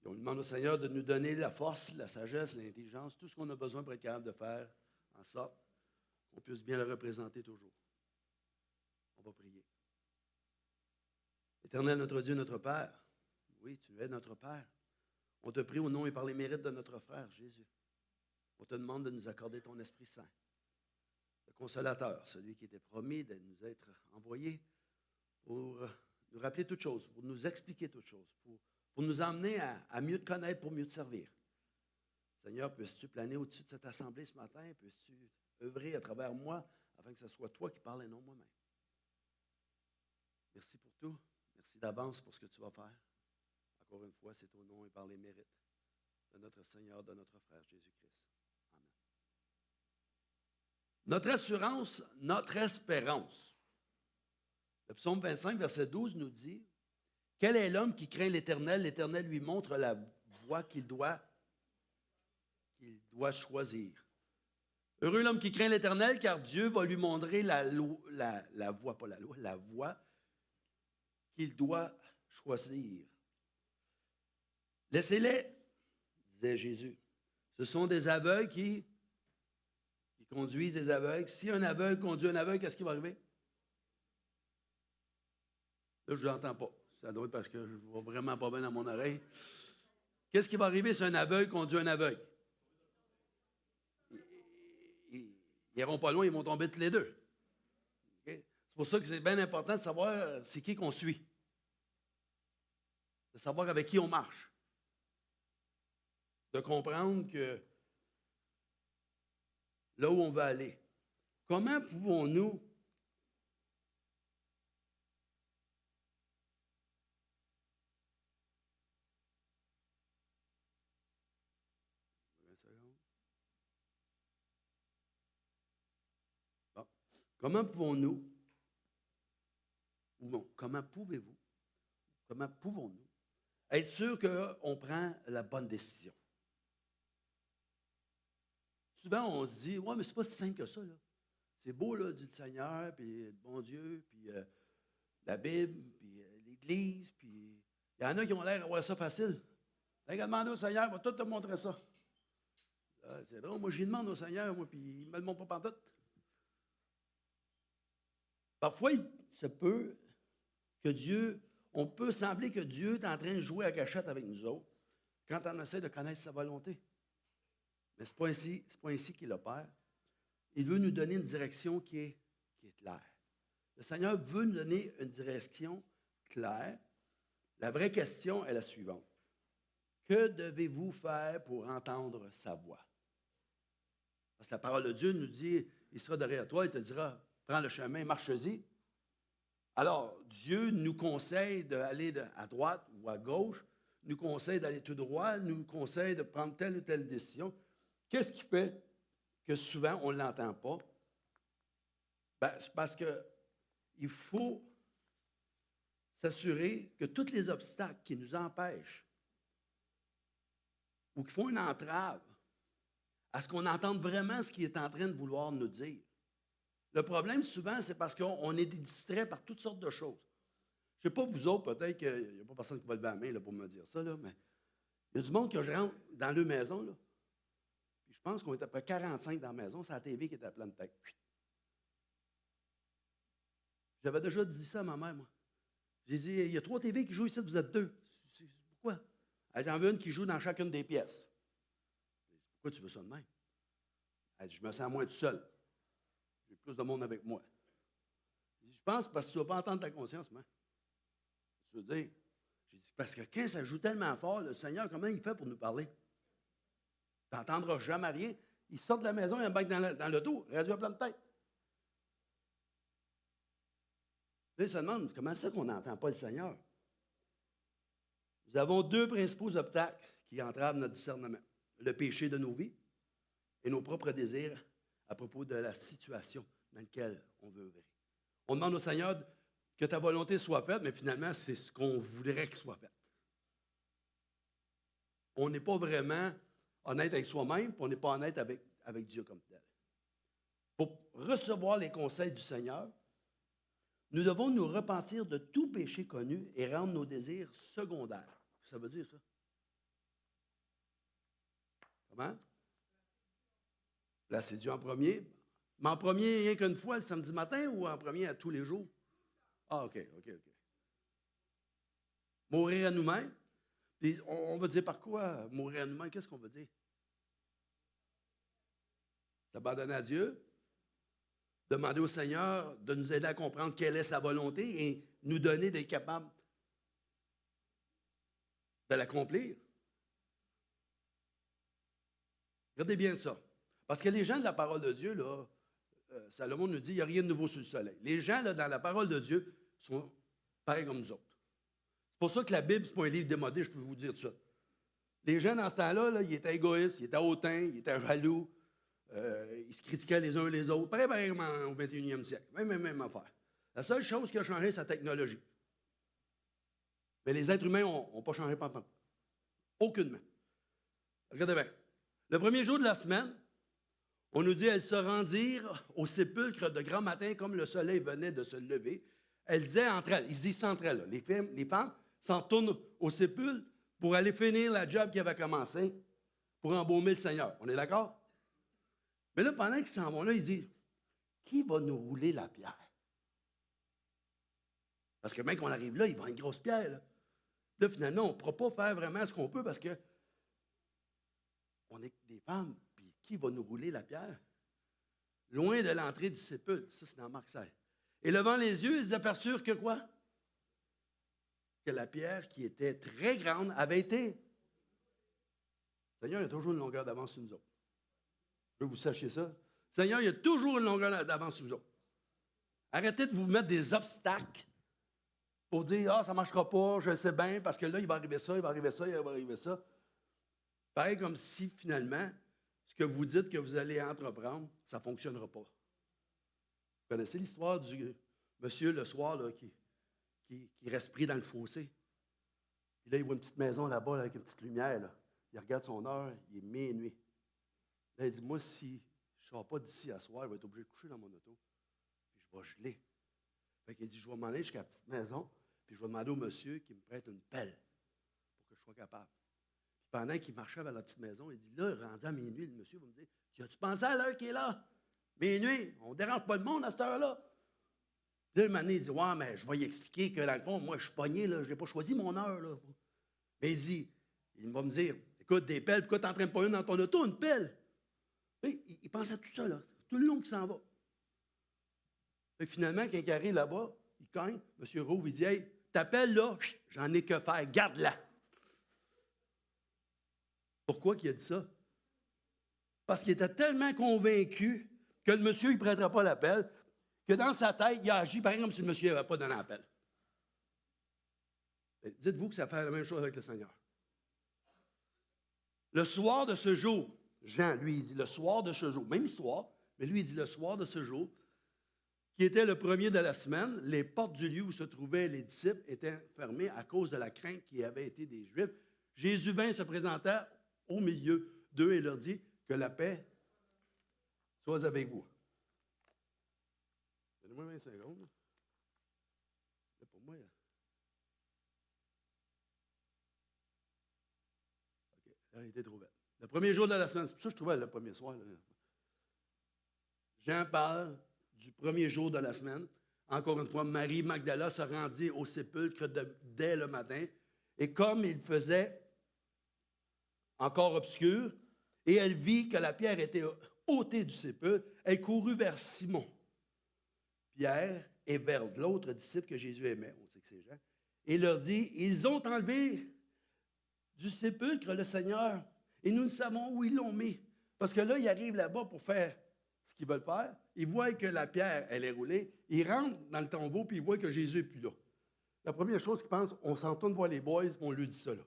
Et on demande au Seigneur de nous donner la force, la sagesse, l'intelligence, tout ce qu'on a besoin pour être capable de faire en sorte qu'on puisse bien le représenter toujours. On va prier. Éternel, notre Dieu, notre Père, oui, tu es notre Père. On te prie au nom et par les mérites de notre frère Jésus. On te demande de nous accorder ton Esprit Saint, le consolateur, celui qui était promis de nous être envoyé pour nous rappeler toutes choses, pour nous expliquer toutes choses, pour nous emmener à mieux te connaître, pour mieux te servir. Seigneur, puisses-tu planer au-dessus de cette assemblée ce matin? Puisses-tu œuvrer à travers moi afin que ce soit toi qui parles et non moi-même? Merci pour tout. Merci d'avance pour ce que tu vas faire. Encore une fois, c'est au nom et par les mérites de notre Seigneur, de notre frère Jésus-Christ. Amen. Notre assurance, notre espérance. Le psaume 25, verset 12 nous dit « Quel est l'homme qui craint l'Éternel? L'Éternel lui montre la voie qu'il doit choisir. Heureux l'homme qui craint l'Éternel, car Dieu va lui montrer la voie qu'il doit choisir. Laissez-les, disait Jésus. Ce sont des aveugles qui conduisent des aveugles. Si un aveugle conduit un aveugle, qu'est-ce qui va arriver? Là, je ne l'entends pas. Ça doit être parce que je ne vois vraiment pas bien dans mon oreille. Qu'est-ce qui va arriver si un aveugle conduit un aveugle? Il Ils n'iront pas loin, ils vont tomber tous les deux. OK? C'est pour ça que c'est bien important de savoir c'est qui qu'on suit. De savoir avec qui on marche. De comprendre que là où on veut aller. Comment pouvons-nous bon. Comment pouvons-nous ou non, comment pouvez-vous, comment pouvons-nous être sûrs qu'on prend la bonne décision? Souvent, on se dit, ouais, mais c'est pas si simple que ça, là. C'est beau, là, du Seigneur, puis le bon Dieu, puis la Bible, puis l'Église, puis il y en a qui ont l'air d'avoir ça facile. T'as qu'à demander au Seigneur, il va tout te montrer ça. Ah, c'est drôle, moi, j'y demande au Seigneur, moi, puis il ne me le montre pas pantoute. Parfois, il se peut que Dieu, on peut sembler que Dieu est en train de jouer à cachette avec nous autres quand on essaie de connaître sa volonté. Mais ce n'est pas ainsi qu'il opère. Il veut nous donner une direction qui est claire. Le Seigneur veut nous donner une direction claire. La vraie question est la suivante. Que devez-vous faire pour entendre sa voix? Parce que la parole de Dieu nous dit, il sera derrière toi, il te dira, prends le chemin, marche-y. Alors, Dieu nous conseille d'aller à droite ou à gauche, nous conseille d'aller tout droit, nous conseille de prendre telle ou telle décision. Qu'est-ce qui fait que souvent on ne l'entend pas? Ben, c'est parce qu'il faut s'assurer que tous les obstacles qui nous empêchent ou qui font une entrave à ce qu'on entende vraiment ce qu'il est en train de vouloir nous dire. Le problème, souvent, c'est parce qu'on est distrait par toutes sortes de choses. Je ne sais pas, vous autres, peut-être qu'il n'y a pas personne qui va lever la main là, pour me dire ça, là, mais il y a du monde que je rentre dans leur maison, là, puis je pense qu'on est à peu près 45 dans la maison, c'est la TV qui est à pleine tête. J'avais déjà dit ça à ma mère, moi. J'ai dit, il y a 3 TV qui jouent ici, vous êtes 2. Pourquoi? J'en veux une qui joue dans chacune des pièces. Pourquoi tu veux ça de même? Elle dit, je me sens moins tout seul. J'ai plus de monde avec moi. Je pense parce que tu ne vas pas entendre ta conscience, moi. Je veux dire, j'ai dit, parce que quand ça joue tellement fort, le Seigneur, comment il fait pour nous parler? Tu n'entendras jamais rien. Il sort de la maison, il embarque dans l'auto, radio à pleine tête. Là, il se demande, comment c'est qu'on n'entend pas le Seigneur? Nous avons 2 principaux obstacles qui entravent notre discernement. Le péché de nos vies et nos propres désirs à propos de la situation dans laquelle on veut œuvrer. On demande au Seigneur que ta volonté soit faite, mais finalement, c'est ce qu'on voudrait qu'il soit fait. On n'est pas vraiment honnête avec soi-même, puis on n'est pas honnête avec Dieu comme tel. Pour recevoir les conseils du Seigneur, nous devons nous repentir de tout péché connu et rendre nos désirs secondaires. Ça veut dire ça? Comment? Là, c'est Dieu en premier. Mais en premier, rien qu'une fois le samedi matin ou en premier à tous les jours? Ah, OK. Mourir à nous-mêmes. Puis on va dire par quoi mourir à nous-mêmes? Qu'est-ce qu'on veut dire? S'abandonner à Dieu. Demander au Seigneur de nous aider à comprendre quelle est sa volonté et nous donner d'être capables de l'accomplir. Regardez bien ça. Parce que les gens de la parole de Dieu, là, Salomon nous dit, il n'y a rien de nouveau sur le soleil. Les gens, là, dans la parole de Dieu, sont pareils comme nous autres. C'est pour ça que la Bible, ce n'est pas un livre démodé, je peux vous dire tout ça. Les gens, dans ce temps-là, là, ils étaient égoïstes, ils étaient hautains, ils étaient jaloux, ils se critiquaient les uns les autres, pareil comme au 21e siècle. Même affaire. La seule chose qui a changé, c'est la technologie. Mais les êtres humains n'ont pas changé pendant. Aucunement. Regardez bien. Le premier jour de la semaine, on nous dit elles se rendirent au sépulcre de grand matin comme le soleil venait de se lever. Elles disaient entre elles, ils se disent entre elles, les femmes s'en tournent au sépulcre pour aller finir la job qui avait commencé pour embaumer le Seigneur. On est d'accord? Mais là, pendant qu'ils s'en vont là, ils disent, qui va nous rouler la pierre? Parce que même qu'on arrive là, il va y avoir une grosse pierre. Là, finalement, on ne pourra pas faire vraiment ce qu'on peut parce que on est des femmes, puis qui va nous rouler la pierre? loin de l'entrée du sépulcre. Ça, c'est dans Marc 16. Et levant les yeux, ils aperçurent que quoi? Que la pierre qui était très grande avait été. Le Seigneur, il a toujours une longueur d'avance sur nous autres. Je veux que vous sachiez ça. Le Seigneur, il a toujours une longueur d'avance sur nous autres. Arrêtez de vous mettre des obstacles pour dire, ah, ça ne marchera pas, je le sais bien, parce que là, il va arriver ça, il va arriver ça, il va arriver ça. Pareil comme si, finalement, ce que vous dites que vous allez entreprendre, ça ne fonctionnera pas. Vous connaissez l'histoire du monsieur, le soir, là, qui reste pris dans le fossé. Puis là, il voit une petite maison là-bas, là, avec une petite lumière. Là. Il regarde son heure, il est minuit. Là, il dit, moi, si je ne sors pas d'ici à soir, il va être obligé de coucher dans mon auto. Puis je vais geler. Fait qu'il dit, je vais m'en aller jusqu'à la petite maison, puis je vais demander au monsieur qui me prête une pelle pour que je sois capable. Puis pendant qu'il marchait vers la petite maison, il dit, là, rendu à minuit, le monsieur va me dire, tu as-tu pensé à l'heure qui est là? Minuit, on ne dérange pas le monde à cette heure-là. Puis là, un moment donné, il dit, ouais, mais je vais y expliquer que dans le fond, moi, je suis pogné, là, je n'ai pas choisi mon heure. Là. Mais il va me dire, écoute, des pelles, pourquoi tu n'en traînes pas une dans ton auto, une pelle? Il pense à tout ça, là, tout le long qu'il s'en va. Et finalement, quand il arrive là-bas, il cogne, M. Rouve, il dit, hey, ta pelle, là, j'en ai que faire, garde-la. Pourquoi il a dit ça? Parce qu'il était tellement convaincu que le monsieur, il ne prêtera pas la pelle, que dans sa tête, il a agi pareil comme si le monsieur n'avait pas donné la pelle. Dites-vous que ça fait la même chose avec le Seigneur. Le soir de ce jour, Jean, lui, il dit le soir de ce jour, même histoire, mais lui, il dit le soir de ce jour, qui était le premier de la semaine, les portes du lieu où se trouvaient les disciples étaient fermées à cause de la crainte qui avait été des Juifs. Jésus vint se présenter au milieu d'eux et leur dit que la paix soit avec vous. Donnez-moi 20 secondes. C'est pour moi. OK, là, il était trop bête. Le premier jour de la semaine, c'est pour ça que je trouvais le premier soir. Là. Jean parle du premier jour de la semaine. Encore une fois, Marie Magdala se rendit au sépulcre dès le matin. Et comme il faisait encore obscur, et elle vit que la pierre était ôtée du sépulcre, elle courut vers Simon, Pierre, et vers l'autre disciple que Jésus aimait, on sait que c'est Jean, et leur dit, ils ont enlevé du sépulcre le Seigneur, et nous ne savons où ils l'ont mis. Parce que là, ils arrivent là-bas pour faire ce qu'ils veulent faire. Ils voient que la pierre, elle est roulée. Ils rentrent dans le tombeau, puis ils voient que Jésus n'est plus là. La première chose qu'ils pensent, on s'en retourne voir les boys, on lui dit ça. Là.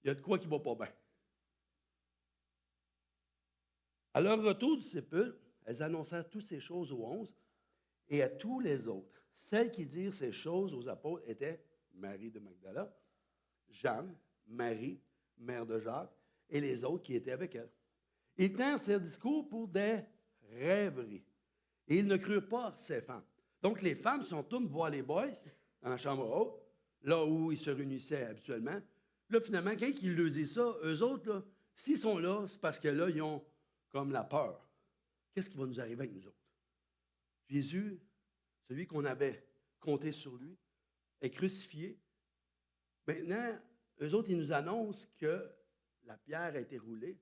Il y a de quoi qui ne va pas bien. À leur retour du sépulcre, elles annoncèrent toutes ces choses aux 11 et à tous les autres. Celles qui dirent ces choses aux apôtres étaient Marie de Magdala, Jeanne, Marie, mère de Jacques, et les autres qui étaient avec elle. Ils tinrent ces discours pour des rêveries. Et ils ne crurent pas ces femmes. Donc, les femmes sont toutes voir les boys dans la chambre haute, là où ils se réunissaient habituellement. Là, finalement, quand ils leur disent ça, eux autres, là, s'ils sont là, c'est parce que là, ils ont comme la peur. Qu'est-ce qui va nous arriver avec nous autres? Jésus, celui qu'on avait compté sur lui, est crucifié. Maintenant, eux autres, ils nous annoncent que la pierre a été roulée,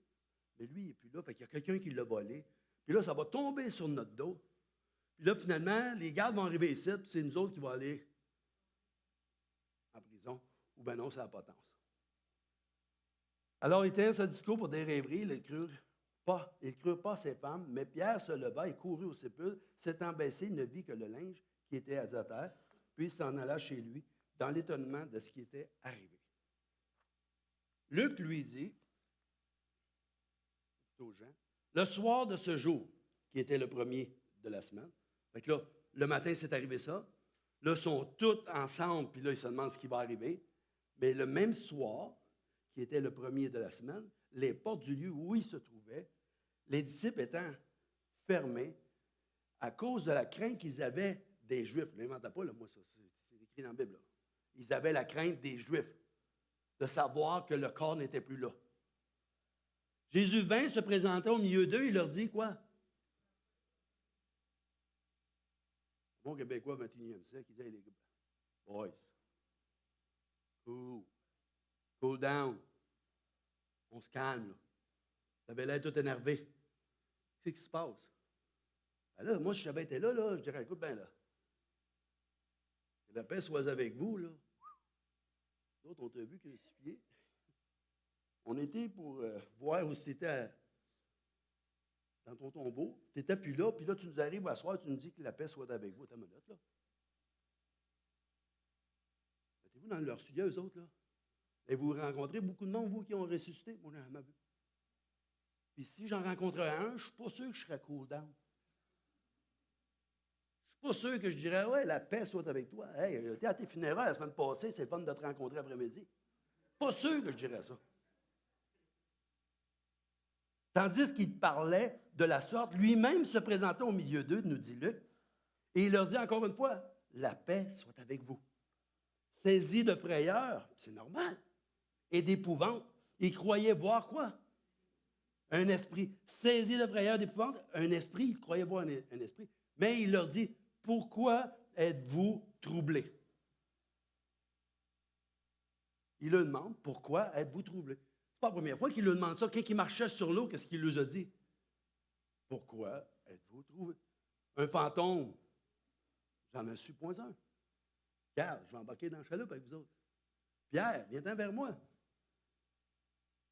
mais lui, il n'est plus là. Fait qu'il y a quelqu'un qui l'a volé. Puis là, ça va tomber sur notre dos. Puis là, finalement, les gardes vont arriver ici, puis c'est nous autres qui vont aller en prison. Ou bien non, c'est la potence. Alors, il tient ce discours pour des rêveries. Ils ne crurent pas ces femmes, mais Pierre se leva et courut au sépulcre. S'étant baissé, il ne vit que le linge qui était à terre, puis il s'en alla chez lui, dans l'étonnement de ce qui était arrivé. Luc lui dit, plutôt Jean, le soir de ce jour, qui était le premier de la semaine, fait que là, le matin, c'est arrivé ça. Là, ils sont tous ensemble, puis là, ils se demandent ce qui va arriver. Mais le même soir, qui était le premier de la semaine, les portes du lieu où ils se trouvaient, les disciples étant fermés à cause de la crainte qu'ils avaient des Juifs. Ne l'inventez pas, là, moi, ça, c'est écrit dans la Bible. Là. Ils avaient la crainte des Juifs de savoir que le corps n'était plus là. Jésus vint se présenter au milieu d'eux, il leur dit quoi? Bon Québécois, 21e siècle, il dit, hey, les gars, boys, cool down. On se calme, là. Ça avait l'air tout énervé. Qu'est-ce qui se passe? Ben là, moi, si j'avais été là, je dirais, écoute, ben là, que la paix soit avec vous, là. D'autres, on t'a vu crucifié. On était pour voir où c'était dans ton tombeau. Tu n'étais plus là, puis là, tu nous arrives à soir, tu nous dis que la paix soit avec vous. T'as une minute, là. Mettez-vous dans leur studio, eux autres, là. Et vous rencontrez beaucoup de monde, vous, qui ont ressuscité. Moi, j'en ai jamais vu. Puis si j'en rencontrais un, je ne suis pas sûr que je serais cool down. Je ne suis pas sûr que je dirais, ouais, la paix soit avec toi. Hey, t'es à tes funérailles la semaine passée, c'est le fun de te rencontrer après-midi. Pas sûr que je dirais ça. Tandis qu'il parlait de la sorte, lui-même se présentait au milieu d'eux, nous dit Luc, et il leur dit encore une fois, la paix soit avec vous. Saisis de frayeur, c'est normal, et d'épouvante, ils croyaient voir quoi? Un esprit. Saisis de frayeur, d'épouvante, un esprit, ils croyaient voir un esprit. Mais il leur dit, pourquoi êtes-vous troublés? Il leur demande, pourquoi êtes-vous troublés? C'est pas la première fois qu'il leur demande ça. Quand il marchait sur l'eau, qu'est-ce qu'il leur a dit? Pourquoi êtes-vous troublés? Un fantôme, j'en ai su point un. Pierre, je vais embarquer dans le chaloupe avec vous autres. Pierre, viens-t'en vers moi.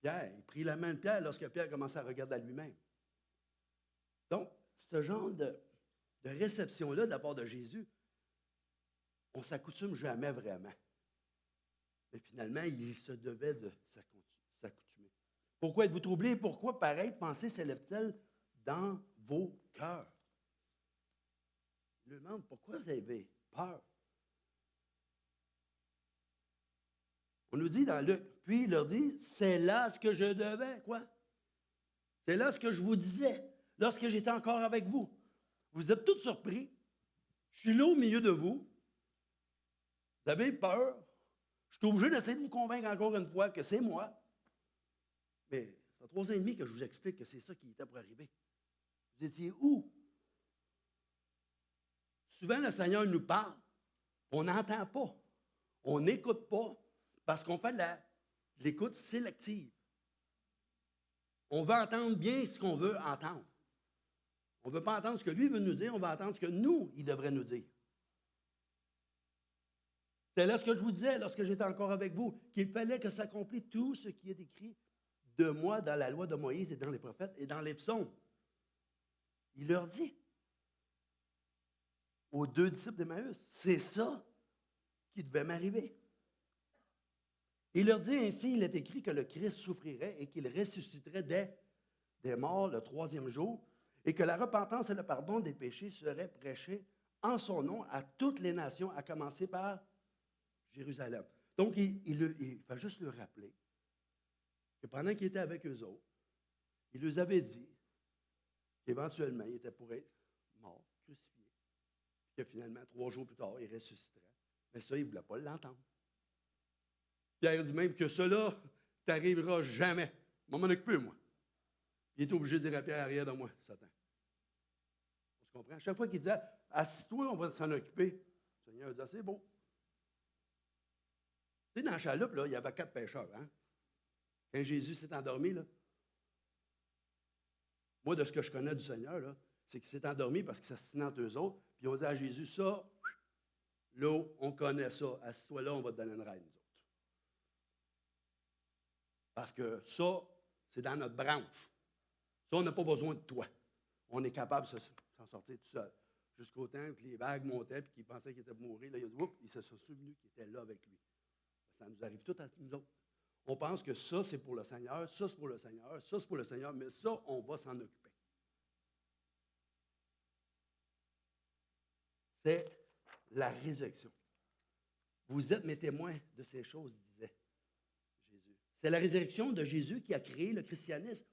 Pierre, il prit la main de Pierre lorsque Pierre commençait à regarder à lui-même. Donc, ce genre de réception-là de la part de Jésus, on ne s'accoutume jamais vraiment. Mais finalement, il se devait de s'accoutumer. Pourquoi êtes-vous troublés? Pourquoi pareille pensée s'élève-t-elle dans vos cœurs? Il lui demande, pourquoi vous avez peur? On nous dit dans Luc, puis il leur dit, c'est là ce que je devais, quoi? C'est là ce que je vous disais, lorsque j'étais encore avec vous. Vous êtes tous surpris. Je suis là au milieu de vous. Vous avez peur. Je suis obligé d'essayer de vous convaincre encore une fois que c'est moi. Mais ça fait 3 ans et demi que je vous explique que c'est ça qui était pour arriver. Vous étiez où? Souvent, le Seigneur nous parle. On n'entend pas. On n'écoute pas. Parce qu'on fait de l'écoute sélective. On veut entendre bien ce qu'on veut entendre. On ne veut pas entendre ce que lui veut nous dire, on veut entendre ce que nous, il devrait nous dire. C'est là ce que je vous disais lorsque j'étais encore avec vous, qu'il fallait que s'accomplisse tout ce qui est écrit de moi dans la loi de Moïse et dans les prophètes et dans les psaumes. Il leur dit aux 2 disciples d'Emmaüs, c'est ça qui devait m'arriver. Il leur dit ainsi, il est écrit que le Christ souffrirait et qu'il ressusciterait des morts le 3e jour et que la repentance et le pardon des péchés seraient prêchés en son nom à toutes les nations, à commencer par Jérusalem. Donc, il fait juste leur rappeler que pendant qu'il était avec eux autres, il leur avait dit qu'éventuellement, il était pour être mort, crucifié, que finalement, 3 jours plus tard, il ressusciterait. Mais ça, il ne voulait pas l'entendre. Pierre dit même que cela t'arrivera jamais. Je m'en occupe, moi. Il est obligé de dire à Pierre, arrière de moi, Satan. On se comprend? À chaque fois qu'il disait, assis-toi, on va s'en occuper, le Seigneur dit, c'est beau. Tu sais, dans la chaloupe, là, il y avait 4 pêcheurs. Hein? Quand Jésus s'est endormi, là, moi, de ce que je connais du Seigneur, là, c'est qu'il s'est endormi parce qu'il s'assinait entre eux autres, puis ils ont dit à Jésus, ça, l'eau, on connaît ça. Assis-toi là, on va te donner une reine, nous autres. Parce que ça, c'est dans notre branche. Ça, on n'a pas besoin de toi. On est capable de s'en sortir tout seul. Jusqu'au temps que les vagues montaient et qu'il pensait qu'il était pour mourir, là, il se sont souvenus qu'il était là avec lui. Ça nous arrive tout à nous autres. On pense que ça, c'est pour le Seigneur, ça, c'est pour le Seigneur, ça, c'est pour le Seigneur, mais ça, on va s'en occuper. C'est la résurrection. Vous êtes mes témoins de ces choses, disait Jésus. C'est la résurrection de Jésus qui a créé le christianisme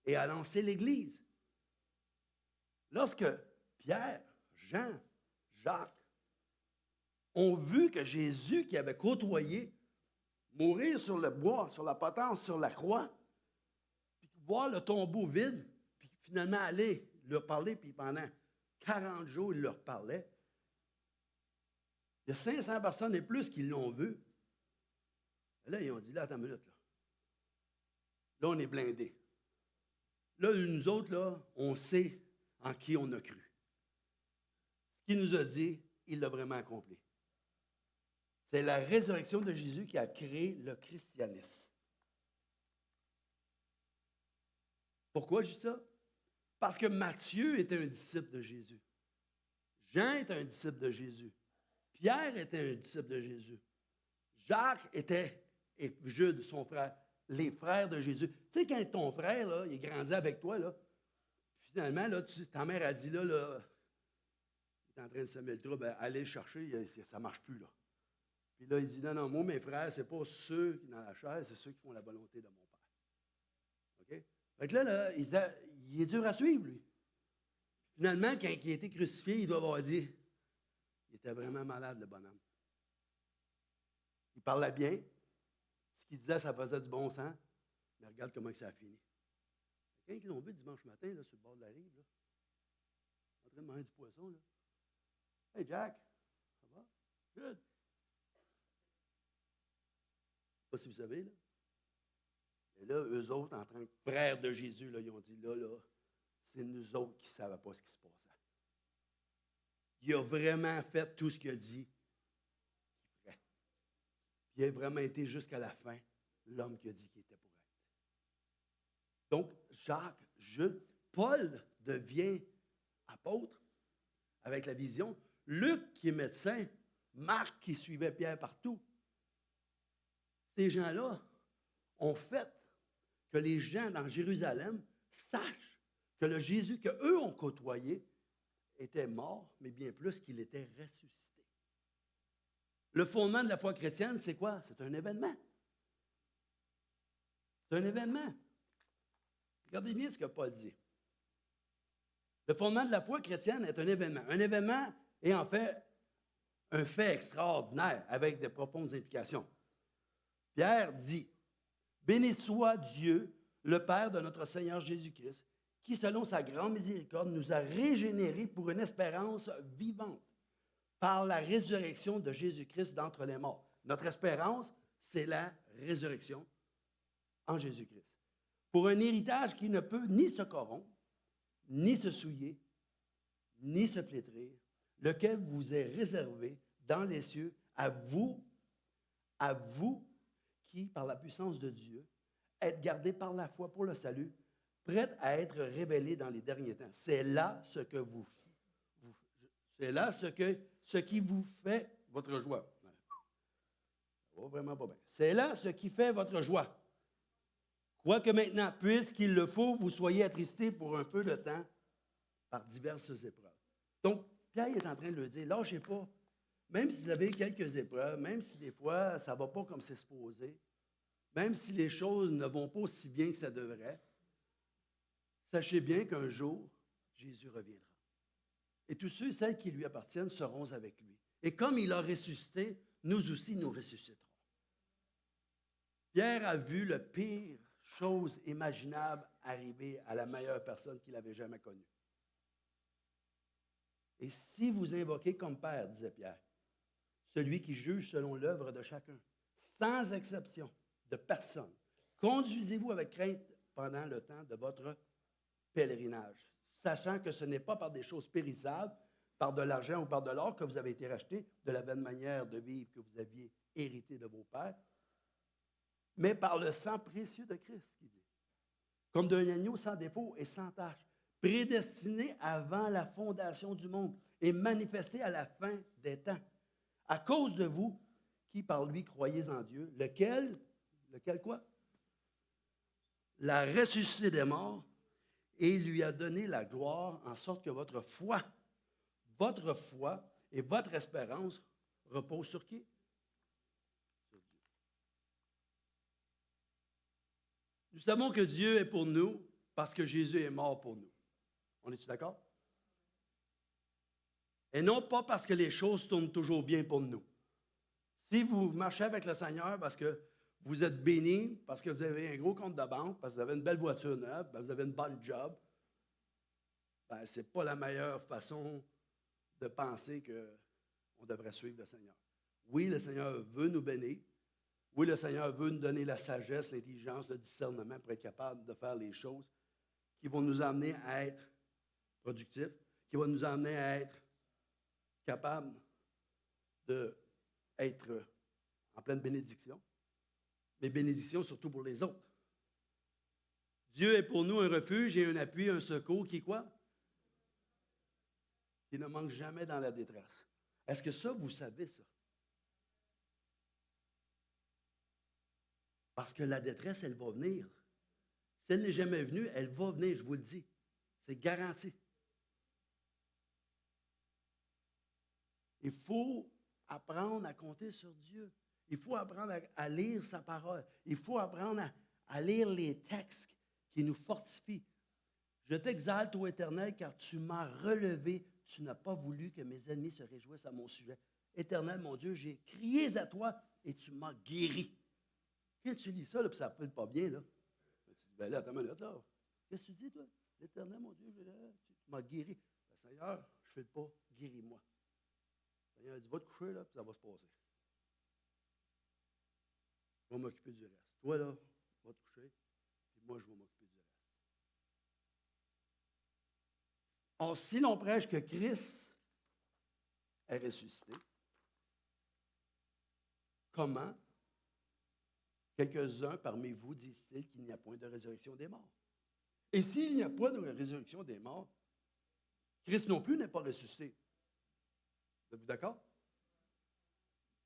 et a lancé l'Église. Lorsque Pierre, Jean, Jacques ont vu que Jésus, qui avait côtoyé, mourir sur le bois, sur la potence, sur la croix, puis voir le tombeau vide, puis finalement aller leur parler, puis pendant 40 jours, il leur parlait. Il y a 500 personnes et plus qui l'ont vu. Et là, ils ont dit, là, attends une minute, là. Là, on est blindés. Là, nous autres, là, on sait en qui on a cru. qui nous a dit, il l'a vraiment accompli. C'est la résurrection de Jésus qui a créé le christianisme. Pourquoi je dis ça? Parce que Matthieu était un disciple de Jésus. Jean était un disciple de Jésus. Pierre était un disciple de Jésus. Jacques était, et Jude, son frère, les frères de Jésus. Tu sais, quand ton frère, là, il grandit avec toi, là, finalement, là, ta mère a dit, là, il est en train de semer le trouble, allez le chercher, ça ne marche plus, là. Puis là, il dit, non, moi, mes frères, ce n'est pas ceux qui sont dans la chair, c'est ceux qui font la volonté de mon Père. OK? Fait que là, il est dur à suivre, lui. Finalement, quand il a été crucifié, il doit avoir dit, il était vraiment malade, le bonhomme. Il parlait bien. Ce qu'il disait, ça faisait du bon sens. Mais regarde comment ça a fini. Quelqu'un qui l'ont vu dimanche matin, là, sur le bord de la rive, là, en train de manger du poisson, là. Hey, Jack, ça va? Good. Je ne sais pas si vous savez, là. Et là, eux autres, en tant que frères de Jésus, là, ils ont dit, là, c'est nous autres qui ne savaient pas ce qui se passait. Il a vraiment fait tout ce qu'il a dit qu'il ferait. Puis il a vraiment été jusqu'à la fin l'homme qui a dit qu'il était pour être. Donc, Jacques, Jude, Paul devient apôtre avec la vision. Luc, qui est médecin, Marc, qui suivait Pierre partout. Ces gens-là ont fait que les gens dans Jérusalem sachent que le Jésus qu'eux ont côtoyé était mort, mais bien plus qu'il était ressuscité. Le fondement de la foi chrétienne, c'est quoi? C'est un événement. C'est un événement. Regardez bien ce que Paul dit. Le fondement de la foi chrétienne est un événement. Un événement est en fait un fait extraordinaire avec de profondes implications. Pierre dit, « Béni soit Dieu, le Père de notre Seigneur Jésus-Christ, qui, selon sa grande miséricorde, nous a régénérés pour une espérance vivante par la résurrection de Jésus-Christ d'entre les morts. » Notre espérance, c'est la résurrection en Jésus-Christ. Pour un héritage qui ne peut ni se corrompre, ni se souiller, ni se flétrir, lequel vous est réservé dans les cieux à vous qui, par la puissance de Dieu, êtes gardés par la foi pour le salut, prêts à être révélés dans les derniers temps. C'est là ce qui vous fait votre joie. Ça va vraiment pas bien. C'est là ce qui fait votre joie. Quoique maintenant, puisqu'il le faut, vous soyez attristés pour un peu de temps par diverses épreuves. Donc, Pierre est en train de le dire, lâchez pas. Même si vous avez quelques épreuves, même si des fois, ça ne va pas comme c'est supposé, même si les choses ne vont pas aussi bien que ça devrait, sachez bien qu'un jour, Jésus reviendra. Et tous ceux et celles qui lui appartiennent seront avec lui. Et comme il a ressuscité, nous aussi, nous ressusciterons. Pierre a vu le pire chose imaginable arriver à la meilleure personne qu'il avait jamais connue. Et si vous invoquez comme Père, disait Pierre, celui qui juge selon l'œuvre de chacun, sans exception de personne, conduisez-vous avec crainte pendant le temps de votre pèlerinage, sachant que ce n'est pas par des choses périssables, par de l'argent ou par de l'or que vous avez été rachetés de la vaine manière de vivre que vous aviez hérité de vos pères, mais par le sang précieux de Christ, qui dit, comme d'un agneau sans défaut et sans tache, prédestiné avant la fondation du monde et manifesté à la fin des temps, à cause de vous qui par lui croyez en Dieu, lequel quoi? L'a ressuscité des morts et lui a donné la gloire, en sorte que votre foi et votre espérance reposent sur qui? Sur Dieu. Nous savons que Dieu est pour nous parce que Jésus est mort pour nous. On est-tu d'accord? Et non pas parce que les choses tournent toujours bien pour nous. Si vous marchez avec le Seigneur parce que vous êtes béni, parce que vous avez un gros compte de banque, parce que vous avez une belle voiture neuve, parce que vous avez une bonne job, ben, ce n'est pas la meilleure façon de penser qu'on devrait suivre le Seigneur. Oui, le Seigneur veut nous bénir. Oui, le Seigneur veut nous donner la sagesse, l'intelligence, le discernement pour être capable de faire les choses qui vont nous amener à être productifs, qui vont nous amener à être capable d'être en pleine bénédiction, mais bénédiction surtout pour les autres. Dieu est pour nous un refuge et un appui, un secours qui quoi? Qui ne manque jamais dans la détresse. Est-ce que ça, vous savez ça? Parce que la détresse, elle va venir. Si elle n'est jamais venue, elle va venir, je vous le dis. C'est garanti. Il faut apprendre à compter sur Dieu. Il faut apprendre à lire sa parole. Il faut apprendre à lire les textes qui nous fortifient. Je t'exalte, ô Éternel, car tu m'as relevé. Tu n'as pas voulu que mes ennemis se réjouissent à mon sujet. Éternel, mon Dieu, j'ai crié à toi et tu m'as guéri. Quand tu lis ça, là, puis ça ne fait pas bien, là. Tu dis, ben là, attends une minute, là. Qu'est-ce que tu dis, toi? L'Éternel, mon Dieu, tu m'as guéri. Ben, Seigneur, je ne fais pas, guéris-moi. Le Seigneur a dit, va te coucher, là, puis ça va se passer. Je vais m'occuper du reste. Toi, là, va te coucher, puis moi, je vais m'occuper du reste. Or, si l'on prêche que Christ est ressuscité, comment quelques-uns parmi vous disent-ils qu'il n'y a point de résurrection des morts? Et s'il n'y a pas de résurrection des morts, Christ non plus n'est pas ressuscité. Êtes-vous d'accord?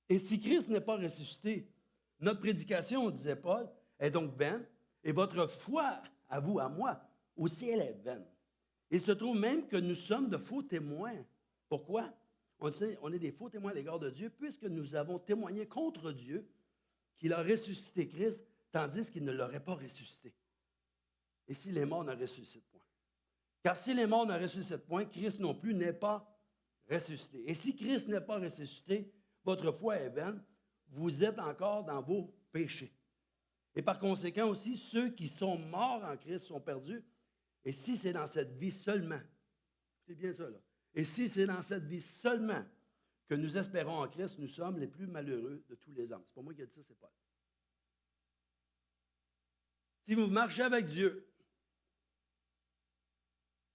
Et si Christ n'est pas ressuscité, notre prédication, disait Paul, est donc vaine, et votre foi, à vous, à moi, aussi, elle est vaine. Il se trouve même que nous sommes de faux témoins. Pourquoi? On est des faux témoins à l'égard de Dieu, puisque nous avons témoigné contre Dieu qu'il a ressuscité Christ, tandis qu'il ne l'aurait pas ressuscité. Et si les morts ne ressuscitent point? Car si les morts ne ressuscitent point, Christ non plus n'est pas ressuscité. Et si Christ n'est pas ressuscité, votre foi est vaine, vous êtes encore dans vos péchés. Et par conséquent aussi, ceux qui sont morts en Christ sont perdus. Et si c'est dans cette vie seulement, c'est bien ça là, et si c'est dans cette vie seulement que nous espérons en Christ, nous sommes les plus malheureux de tous les hommes. C'est pas moi qui ai dit ça, c'est Paul. Si vous marchez avec Dieu,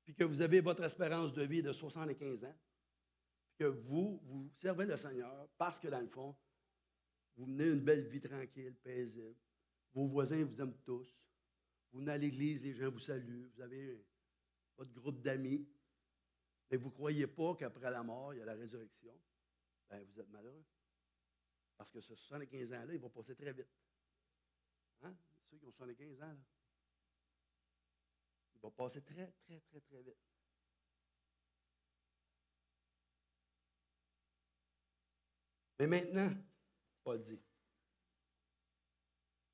puis que vous avez votre espérance de vie de 75 ans, puis que vous servez le Seigneur, parce que dans le fond, vous menez une belle vie tranquille, paisible, vos voisins vous aiment tous, vous venez à l'église, les gens vous saluent, vous avez votre groupe d'amis, mais vous ne croyez pas qu'après la mort, il y a la résurrection, bien, vous êtes malheureux. Parce que ce 75 ans-là, il va passer très vite. Hein? Ceux qui ont 75 ans, là, il va passer très, très, très, très vite. Mais maintenant, Paul dit,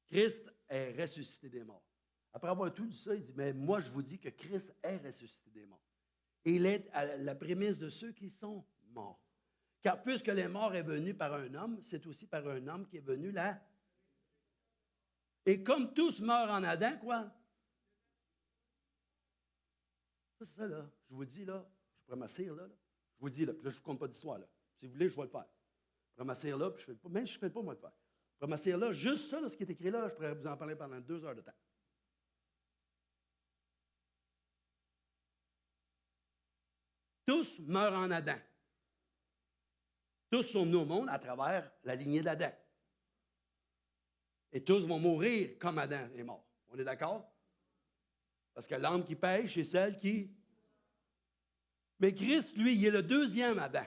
Christ est ressuscité des morts. Après avoir tout dit ça, il dit, mais moi, je vous dis que Christ est ressuscité des morts. Et il est à la prémisse de ceux qui sont morts. Car puisque les morts est venu par un homme, c'est aussi par un homme qui est venu là. Et comme tous meurent en Adam, quoi? Ça, c'est ça, là. Je vous dis, là, je pourrais m'asseoir, là. Je vous dis, là, puis là, je ne compte pas d'histoire, là. Si vous voulez, je vais le faire. Je pourrais m'asseoir là, puis je fais pas, même si je ne fais pas, moi, le faire. Je pourrais m'asseoir là, juste ça, là, ce qui est écrit là, je pourrais vous en parler pendant 2 heures de temps. Tous meurent en Adam. Tous sont venus au monde à travers la lignée d'Adam. Et tous vont mourir comme Adam est mort. On est d'accord? Parce que l'âme qui pêche, c'est celle qui... Mais Christ, lui, il est le deuxième Adam.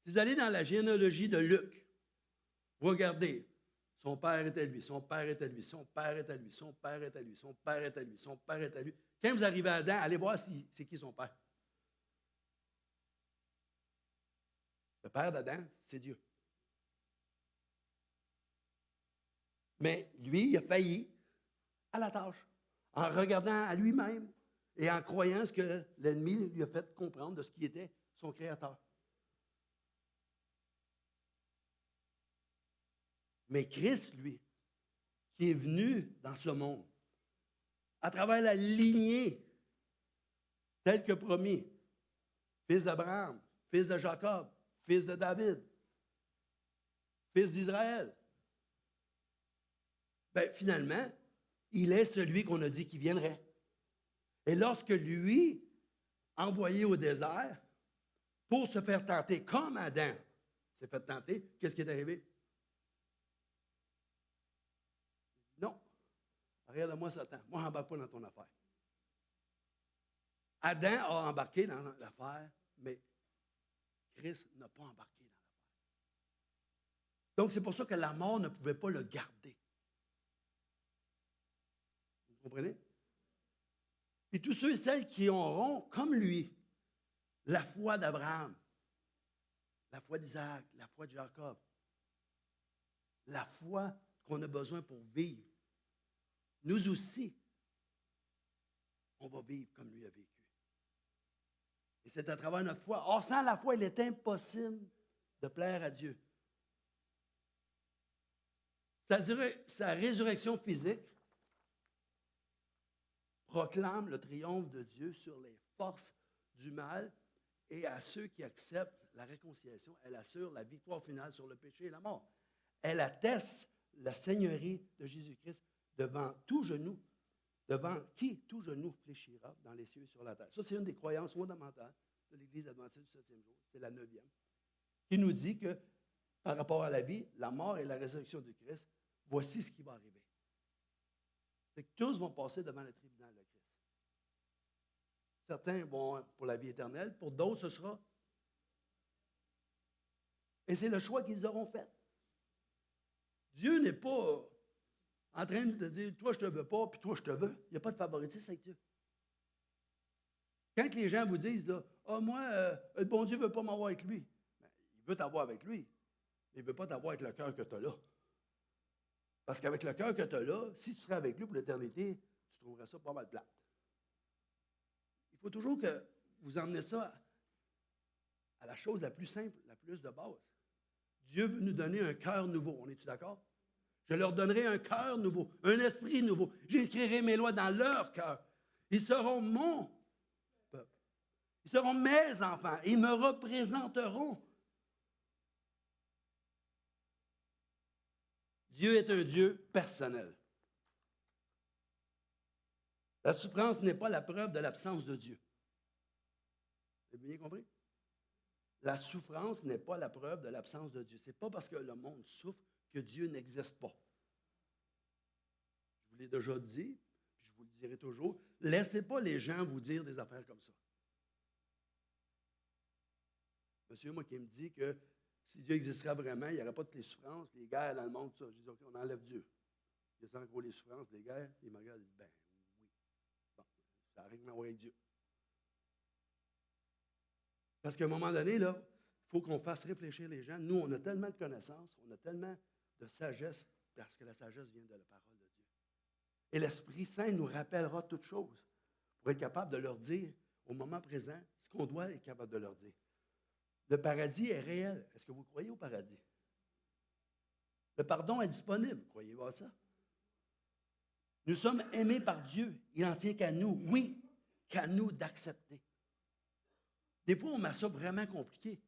Si vous allez dans la généalogie de Luc, vous regardez, son père est à lui, son père est à lui, son père est à lui, son père est à lui, son père est à lui, son père est à lui. Quand vous arrivez à Adam, allez voir c'est qui son père. Le père d'Adam, c'est Dieu. Mais lui, il a failli à la tâche, en regardant à lui-même et en croyant ce que l'ennemi lui a fait comprendre de ce qui était son Créateur. Mais Christ, lui, qui est venu dans ce monde, à travers la lignée telle que promis, fils d'Abraham, fils de Jacob, fils de David, fils d'Israël, bien, finalement, il est celui qu'on a dit qu'il viendrait. Et lorsque lui, envoyé au désert, pour se faire tenter, comme Adam s'est fait tenter, qu'est-ce qui est arrivé? Non. Arrière de moi, Satan. Moi, je n'embarque pas dans ton affaire. Adam a embarqué dans l'affaire, mais Christ n'a pas embarqué dans l'affaire. Donc, c'est pour ça que la mort ne pouvait pas le garder. Vous comprenez? Et tous ceux et celles qui auront, comme lui, la foi d'Abraham, la foi d'Isaac, la foi de Jacob, la foi qu'on a besoin pour vivre, nous aussi, on va vivre comme lui a vécu. Et c'est à travers notre foi. Or, sans la foi, il est impossible de plaire à Dieu. Sa résurrection physique proclame le triomphe de Dieu sur les forces du mal et à ceux qui acceptent la réconciliation, elle assure la victoire finale sur le péché et la mort. Elle atteste la seigneurie de Jésus-Christ devant tout genou, devant qui tout genou fléchira dans les cieux et sur la terre. Ça, c'est une des croyances fondamentales de l'Église adventiste du 7e jour. C'est la 9e. Qui nous dit que, par rapport à la vie, la mort et la résurrection du Christ, voici ce qui va arriver. C'est que tous vont passer devant le tribunal de Christ. Certains vont pour la vie éternelle, pour d'autres, ce sera. Et c'est le choix qu'ils auront fait. Dieu n'est pas en train de dire, toi, je ne te veux pas, puis toi, je te veux. Il n'y a pas de favoritisme avec Dieu. Quand les gens vous disent, là, moi, le bon Dieu ne veut pas m'avoir avec lui, bien, il veut t'avoir avec lui, mais il ne veut pas t'avoir avec le cœur que tu as là. Parce qu'avec le cœur que tu as là, si tu serais avec lui pour l'éternité, tu trouverais ça pas mal plate. Il faut toujours que vous emmenez ça à la chose la plus simple, la plus de base. Dieu veut nous donner un cœur nouveau. On est-tu d'accord? Je leur donnerai un cœur nouveau, un esprit nouveau. J'inscrirai mes lois dans leur cœur. Ils seront mon peuple. Ils seront mes enfants. Ils me représenteront. Dieu est un Dieu personnel. La souffrance n'est pas la preuve de l'absence de Dieu. Vous avez bien compris? La souffrance n'est pas la preuve de l'absence de Dieu. Ce n'est pas parce que le monde souffre que Dieu n'existe pas. Je vous l'ai déjà dit, puis je vous le dirai toujours, laissez pas les gens vous dire des affaires comme ça. Monsieur, moi, qui me dit que si Dieu existerait vraiment, il n'y aurait pas de les souffrances, les guerres dans le monde, tout ça. Je dis, OK, on enlève Dieu. Il y a encore les souffrances, les guerres. Il me regarde et dit, ben oui. Bon, ça n'a rien à voir avec Dieu. Parce qu'à un moment donné, là, il faut qu'on fasse réfléchir les gens. Nous, on a tellement de connaissances, on a tellement de sagesse, parce que la sagesse vient de la parole de Dieu. Et l'Esprit Saint nous rappellera toutes choses pour être capable de leur dire, au moment présent, ce qu'on doit être capable de leur dire. Le paradis est réel. Est-ce que vous croyez au paradis? Le pardon est disponible. Croyez-vous à ça? Nous sommes aimés par Dieu. Il n'en tient qu'à nous. Oui, qu'à nous d'accepter. Des fois, on met ça vraiment compliqué.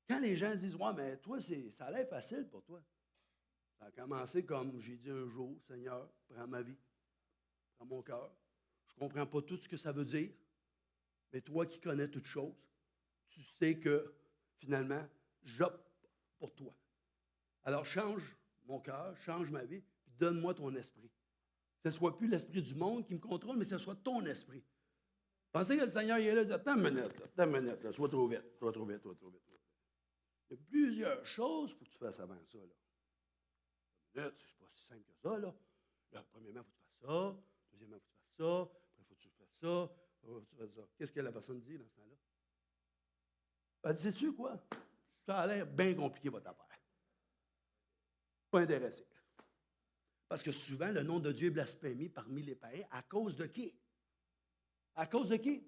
Quand les gens disent, ouais, mais toi, ça a l'air facile pour toi. Ça a commencé comme j'ai dit un jour, Seigneur, prends ma vie, prends mon cœur. Je ne comprends pas tout ce que ça veut dire, mais toi qui connais toutes choses, tu sais que finalement, j'opte pour toi. Alors change mon cœur, change ma vie, puis donne-moi ton esprit. Que ce ne soit plus l'esprit du monde qui me contrôle, mais que ce soit ton esprit. Pensez que le Seigneur il est là, il dit, attends une minute, là, sois trop vite. Il y a plusieurs choses pour que tu fasses avant ça. Là. C'est pas si simple que ça. Là, premièrement, il faut que tu fasses ça. Deuxièmement, il faut que tu fasses ça. Après, il faut que tu fasses ça. Après, il faut que tu fasses ça. Qu'est-ce que la personne dit dans ce temps-là? Elle dit, sais-tu quoi? Ça a l'air bien compliqué, votre affaire. Pas intéressé. Parce que souvent, le nom de Dieu est blasphémé parmi les païens. À cause de qui? À cause de qui?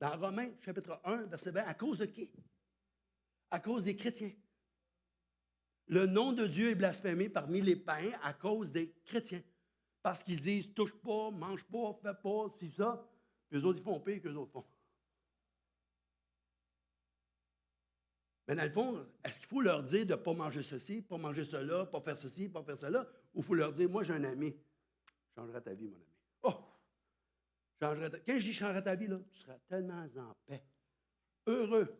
Dans Romains, chapitre 1, verset 20, à cause de qui? À cause des chrétiens. Le nom de Dieu est blasphémé parmi les païens à cause des chrétiens. Parce qu'ils disent, touche pas, mange pas, fais pas, c'est ça. Puis eux autres, ils font pire que les autres font. Mais dans le fond, est-ce qu'il faut leur dire de ne pas manger ceci, pas manger cela, pas faire ceci, pas faire cela? Ou il faut leur dire, moi j'ai un ami, je changerai ta vie, mon ami. Oh! Quand je dis changerai ta vie, là, tu seras tellement en paix. heureux,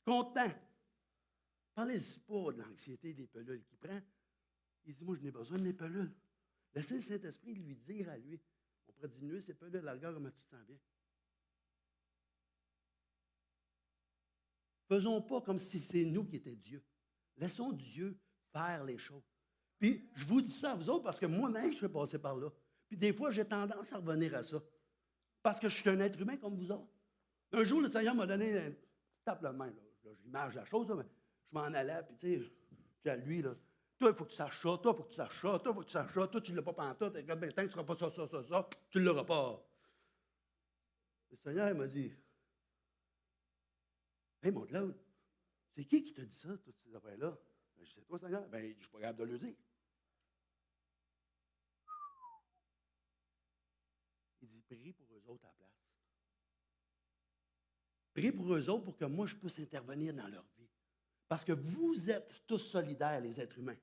content. Parlez-y pas de l'anxiété des pelules qu'il prend. Il dit, moi, je n'ai besoin de mes pelules. Laissez le Saint-Esprit lui dire à lui. On pourrait diminuer ses pelules. Regarde comment tu te sens bien. Faisons pas comme si c'est nous qui étions Dieu. Laissons Dieu faire les choses. Puis, je vous dis ça à vous autres parce que moi-même, je suis passé par là. Puis, des fois, j'ai tendance à revenir à ça. Parce que je suis un être humain comme vous autres. Un jour, le Seigneur m'a donné une petite tape de main. Là, j'imagine la chose, là, mais je m'en allais, puis tu sais, puis à lui, là, toi, il faut que tu saches ça, toi, il faut que tu saches ça, toi, il faut que tu saches ça, toi, tu ne l'as pas pantoute, regarde bien, tant que tu ne feras pas ça, tu ne l'auras pas. Le Seigneur il m'a dit, hey, mon Claude, c'est qui t'a dit ça, toutes ces affaires-là? Ben, je dis, c'est toi, Seigneur? Ben, je ne suis pas capable de le dire. Il dit, prie pour eux autres à la place. Prie pour eux autres pour que moi, je puisse intervenir dans leur vie. Parce que vous êtes tous solidaires, les êtres humains,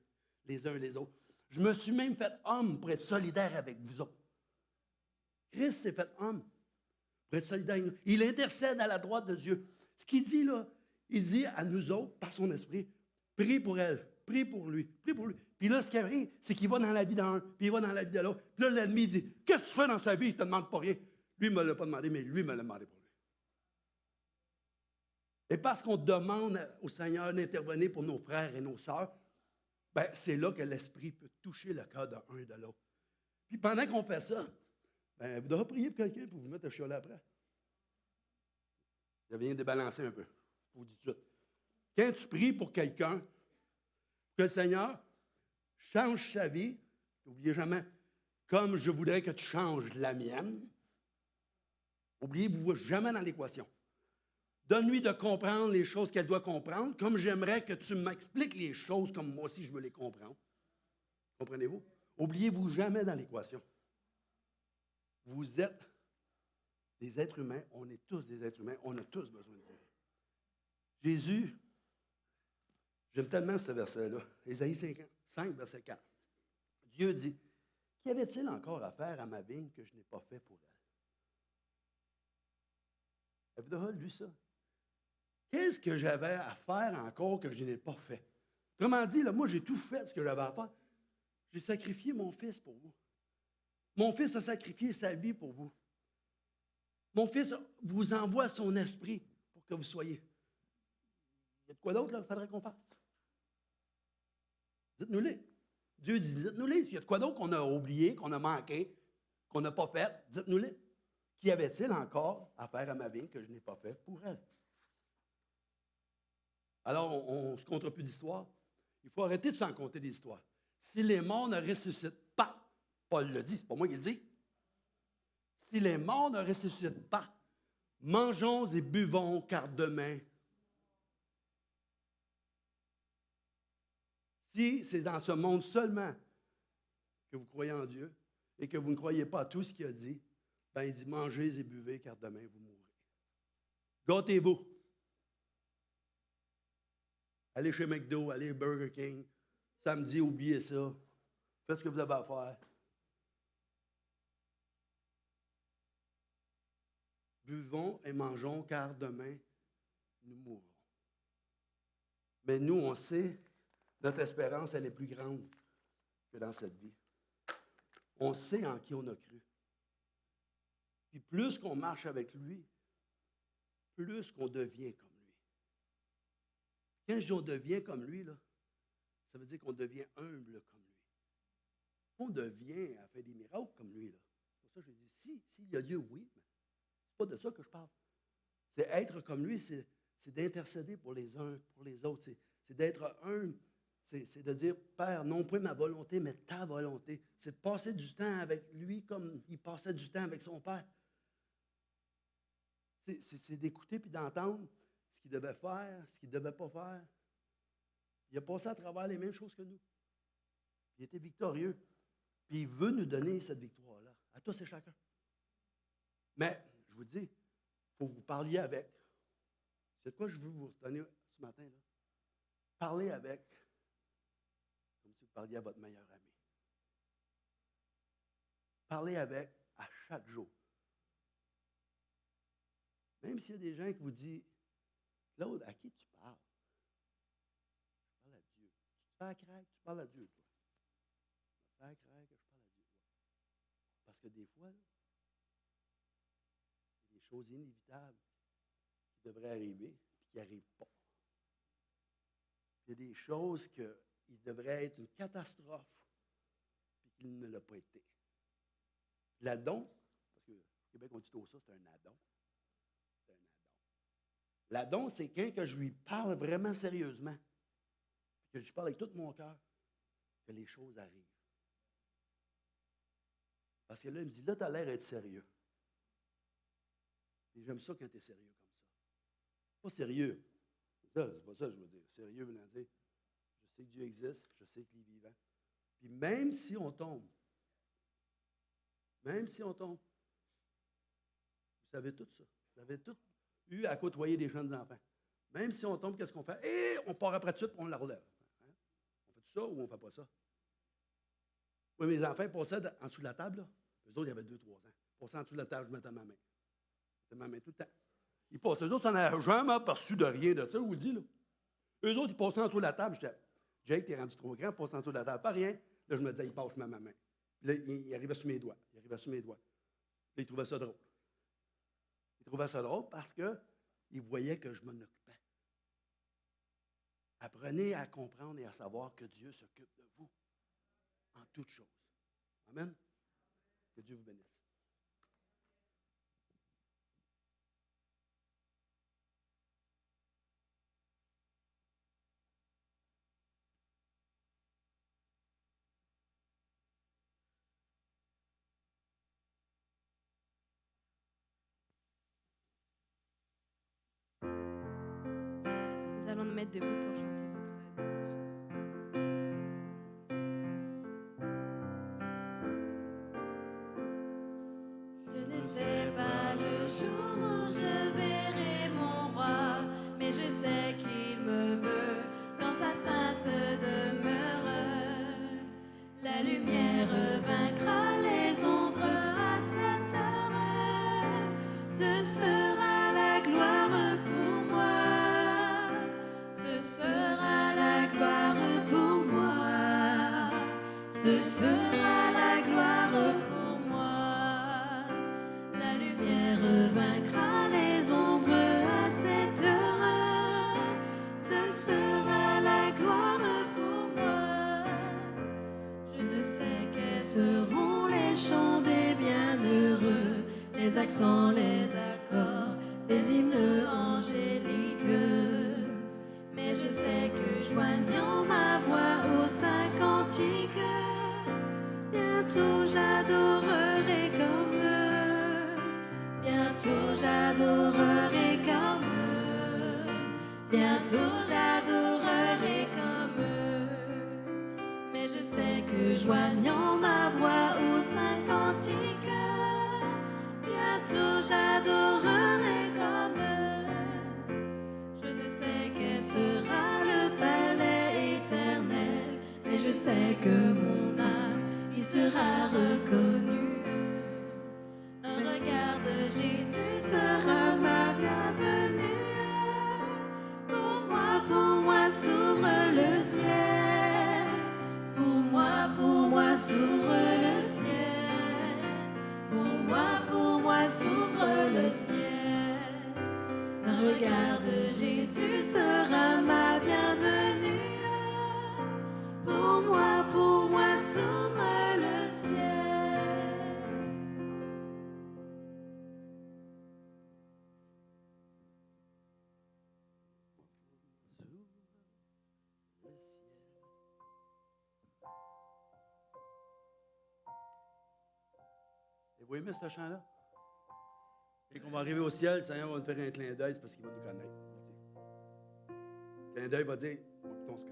les uns et les autres. Je me suis même fait homme pour être solidaire avec vous autres. Christ s'est fait homme pour être solidaire avec nous. Il intercède à la droite de Dieu. Ce qu'il dit là, il dit à nous autres, par son esprit, prie pour elle, prie pour lui, prie pour lui. Puis là, ce qui arrive, c'est qu'il va dans la vie d'un, puis il va dans la vie de l'autre. Puis là, l'ennemi dit, qu'est-ce que tu fais dans sa vie? Il ne te demande pas rien. Lui, il ne me l'a pas demandé, mais lui, il me l'a demandé pour lui. Et parce qu'on demande au Seigneur d'intervenir pour nos frères et nos sœurs, ben, c'est là que l'Esprit peut toucher le cœur d'un et de l'autre. Puis pendant qu'on fait ça, ben, vous devrez prier pour quelqu'un pour vous mettre à chialer après. Ça vient débalancer un peu. Je vous dis tout de suite. Quand tu pries pour quelqu'un, que le Seigneur change sa vie, n'oubliez jamais, comme je voudrais que tu changes la mienne, oubliez-vous jamais dans l'équation. Donne-lui de comprendre les choses qu'elle doit comprendre, comme j'aimerais que tu m'expliques les choses comme moi aussi je veux les comprendre. Comprenez-vous? Oubliez-vous jamais dans l'équation. Vous êtes des êtres humains, on est tous des êtres humains, on a tous besoin de Dieu. Jésus, j'aime tellement ce verset-là, Ésaïe 5, verset 4. Dieu dit, qu'y avait-il encore à faire à ma vigne que je n'ai pas fait pour elle? Avez-vous lu ça? Qu'est-ce que j'avais à faire encore que je n'ai pas fait? Autrement dit, là, moi, j'ai tout fait ce que j'avais à faire. J'ai sacrifié mon fils pour vous. Mon fils a sacrifié sa vie pour vous. Mon fils vous envoie son esprit pour que vous soyez. Il y a de quoi d'autre qu'il faudrait qu'on fasse? Dites-nous-les. Dieu dit, dites-nous-les. S'il y a de quoi d'autre qu'on a oublié, qu'on a manqué, qu'on n'a pas fait, dites-nous-les. Qu'y avait-il encore à faire à ma vigne que je n'ai pas fait pour elle? Alors, on ne se comptera plus d'histoires. Il faut arrêter de s'en compter des histoires. Si les morts ne ressuscitent pas, Paul le dit, c'est pas moi qui le dis. Si les morts ne ressuscitent pas, mangeons et buvons, car demain, si c'est dans ce monde seulement que vous croyez en Dieu et que vous ne croyez pas à tout ce qu'il a dit, ben il dit, mangez et buvez, car demain, vous mourrez. Gâtez-vous. Allez chez McDo, allez chez Burger King. Samedi, oubliez ça. Faites ce que vous avez à faire. Buvons et mangeons, car demain, nous mourrons. Mais nous, on sait, notre espérance, elle est plus grande que dans cette vie. On sait en qui on a cru. Puis plus qu'on marche avec lui, plus qu'on devient comme lui. Quand je dis on devient comme lui, là, ça veut dire qu'on devient humble comme lui. On devient à faire des miracles comme lui. Là. C'est pour ça que je dis, s'il y a Dieu, oui, mais c'est pas de ça que je parle. C'est être comme lui, c'est d'intercéder pour les uns, pour les autres. C'est d'être humble. C'est de dire, Père, non pas ma volonté, mais ta volonté. C'est de passer du temps avec lui comme il passait du temps avec son Père. C'est d'écouter puis d'entendre ce qu'il devait faire, ce qu'il ne devait pas faire. Il a passé à travers les mêmes choses que nous. Il était victorieux. Puis il veut nous donner cette victoire-là, à tous et chacun. Mais, je vous dis, il faut que vous parliez avec. C'est de quoi je veux vous donner ce matin, là. Parlez avec, comme si vous parliez à votre meilleur ami. Parlez avec à chaque jour. Même s'il y a des gens qui vous disent, Claude, à qui tu parles? Je parle à Dieu. Tu te fais à craindre, tu parles à Dieu, toi. Tu te fais à craindre que je parle à Dieu. Parce que des fois, là, il y a des choses inévitables qui devraient arriver et qui n'arrivent pas. Il y a des choses qui devraient être une catastrophe et qui ne l'ont pas été. L'adon, parce que au Québec, on dit tout ça, c'est un addon. C'est un addon. L'adon, c'est quand je lui parle vraiment sérieusement, que je parle avec tout mon cœur, que les choses arrivent. Parce que là, il me dit, là, tu as l'air d'être sérieux. Et j'aime ça quand tu es sérieux comme ça. Pas sérieux. C'est pas ça que je veux dire. Sérieux venant dire, je sais que Dieu existe, je sais qu'il est vivant. Puis même si on tombe, vous savez tout ça. Vous avez tout eu à côtoyer des jeunes enfants. Même si on tombe, qu'est-ce qu'on fait? Et on part après tout de suite et on la relève. Hein? On fait ça ou on ne fait pas ça? Oui, mes enfants passaient en dessous de la table, là. Eux autres, ils avaient 2-3 ans. Ils passaient en dessous de la table, je mettais ma main. Je mettais ma main tout le temps. Ils passaient, eux autres, ça n'avait jamais perçu de rien de ça, je vous le dis, là. Eux autres, ils passaient en dessous de la table. Je disais, Jake, t'es rendu trop grand, passe en dessous de la table. Pas rien. Là, je me disais, il passe, je mets ma main. Puis là, il arrivait sur mes doigts. Là, il trouvait ça drôle. Il trouvait ça drôle parce qu'il voyait que je m'en occupais. Apprenez à comprendre et à savoir que Dieu s'occupe de vous en toutes choses. Amen. Que Dieu vous bénisse. Nous allons nous mettre debout pour chanter notre louange. Je ne sais pas le jour où je verrai mon roi, mais je sais qu'il me veut dans sa sainte demeure. La lumière vaincra les ombres à cette heure. Ce sera la gloire pour moi. Ce sera la gloire pour moi. Ce sera la gloire pour moi. La lumière vaincra les ombres à cette heure. Ce sera la gloire pour moi. Je ne sais quels seront les chants des bienheureux, les accents, les accords, des hymnes angéliques. Mais je sais que joignant ma voix au saint cantique, bientôt j'adorerai comme eux. Bientôt j'adorerai comme eux. Bientôt j'adorerai comme eux. Mais je sais que joignant ma voix au saint cantique, bientôt j'adorerai comme eux. Je ne sais quel sera le palais éternel, mais je sais que mon âme y sera reconnue. Un regard de Jésus sera ma bienvenue. Pour moi s'ouvre le ciel. Pour moi s'ouvre le ciel. Pour moi s'ouvre le ciel. Un regard de Jésus sera ma bienvenue. Pour moi s'ouvre le ciel. Et vous aimez ce chant-là? Et qu'on va arriver au ciel, le Seigneur va nous faire un clin d'œil, c'est parce qu'il va nous connaître. Le clin d'œil va dire, on se connaît.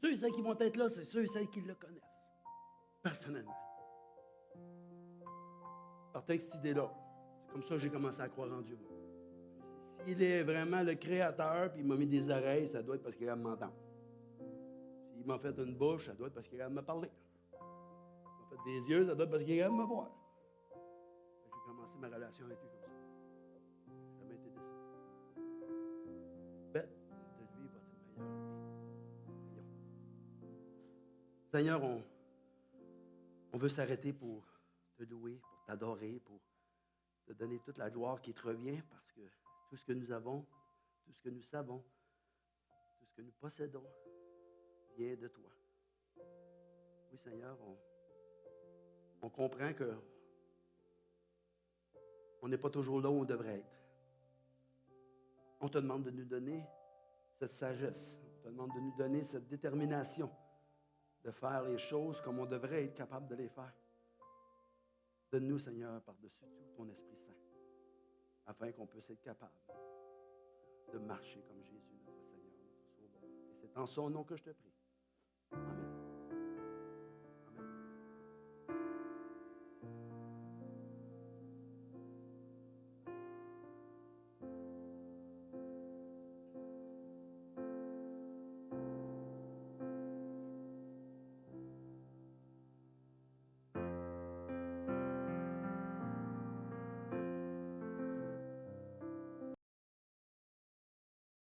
Ceux et celles qui vont être là, c'est ceux et celles qui le connaissent, personnellement. Partez avec cette idée-là. C'est comme ça que j'ai commencé à croire en Dieu. S'il est vraiment le créateur, puis il m'a mis des oreilles, ça doit être parce qu'il va m'entendre. S'il m'a fait une bouche, ça doit être parce qu'il va me parler. S'il m'a fait des yeux, ça doit être parce qu'il va me voir. J'ai commencé ma relation avec lui comme ça. J'ai jamais été déçu. Seigneur, on veut s'arrêter pour te louer, pour t'adorer, pour te donner toute la gloire qui te revient, parce que tout ce que nous avons, tout ce que nous savons, tout ce que nous possédons vient de toi. Oui, Seigneur, on comprend que on n'est pas toujours là où on devrait être. On te demande de nous donner cette sagesse. On te demande de nous donner cette détermination de faire les choses comme on devrait être capable de les faire. Donne-nous, Seigneur, par-dessus tout ton Esprit Saint, afin qu'on puisse être capable de marcher comme Jésus, notre Seigneur, notre Sauveur. Et c'est en son nom que je te prie.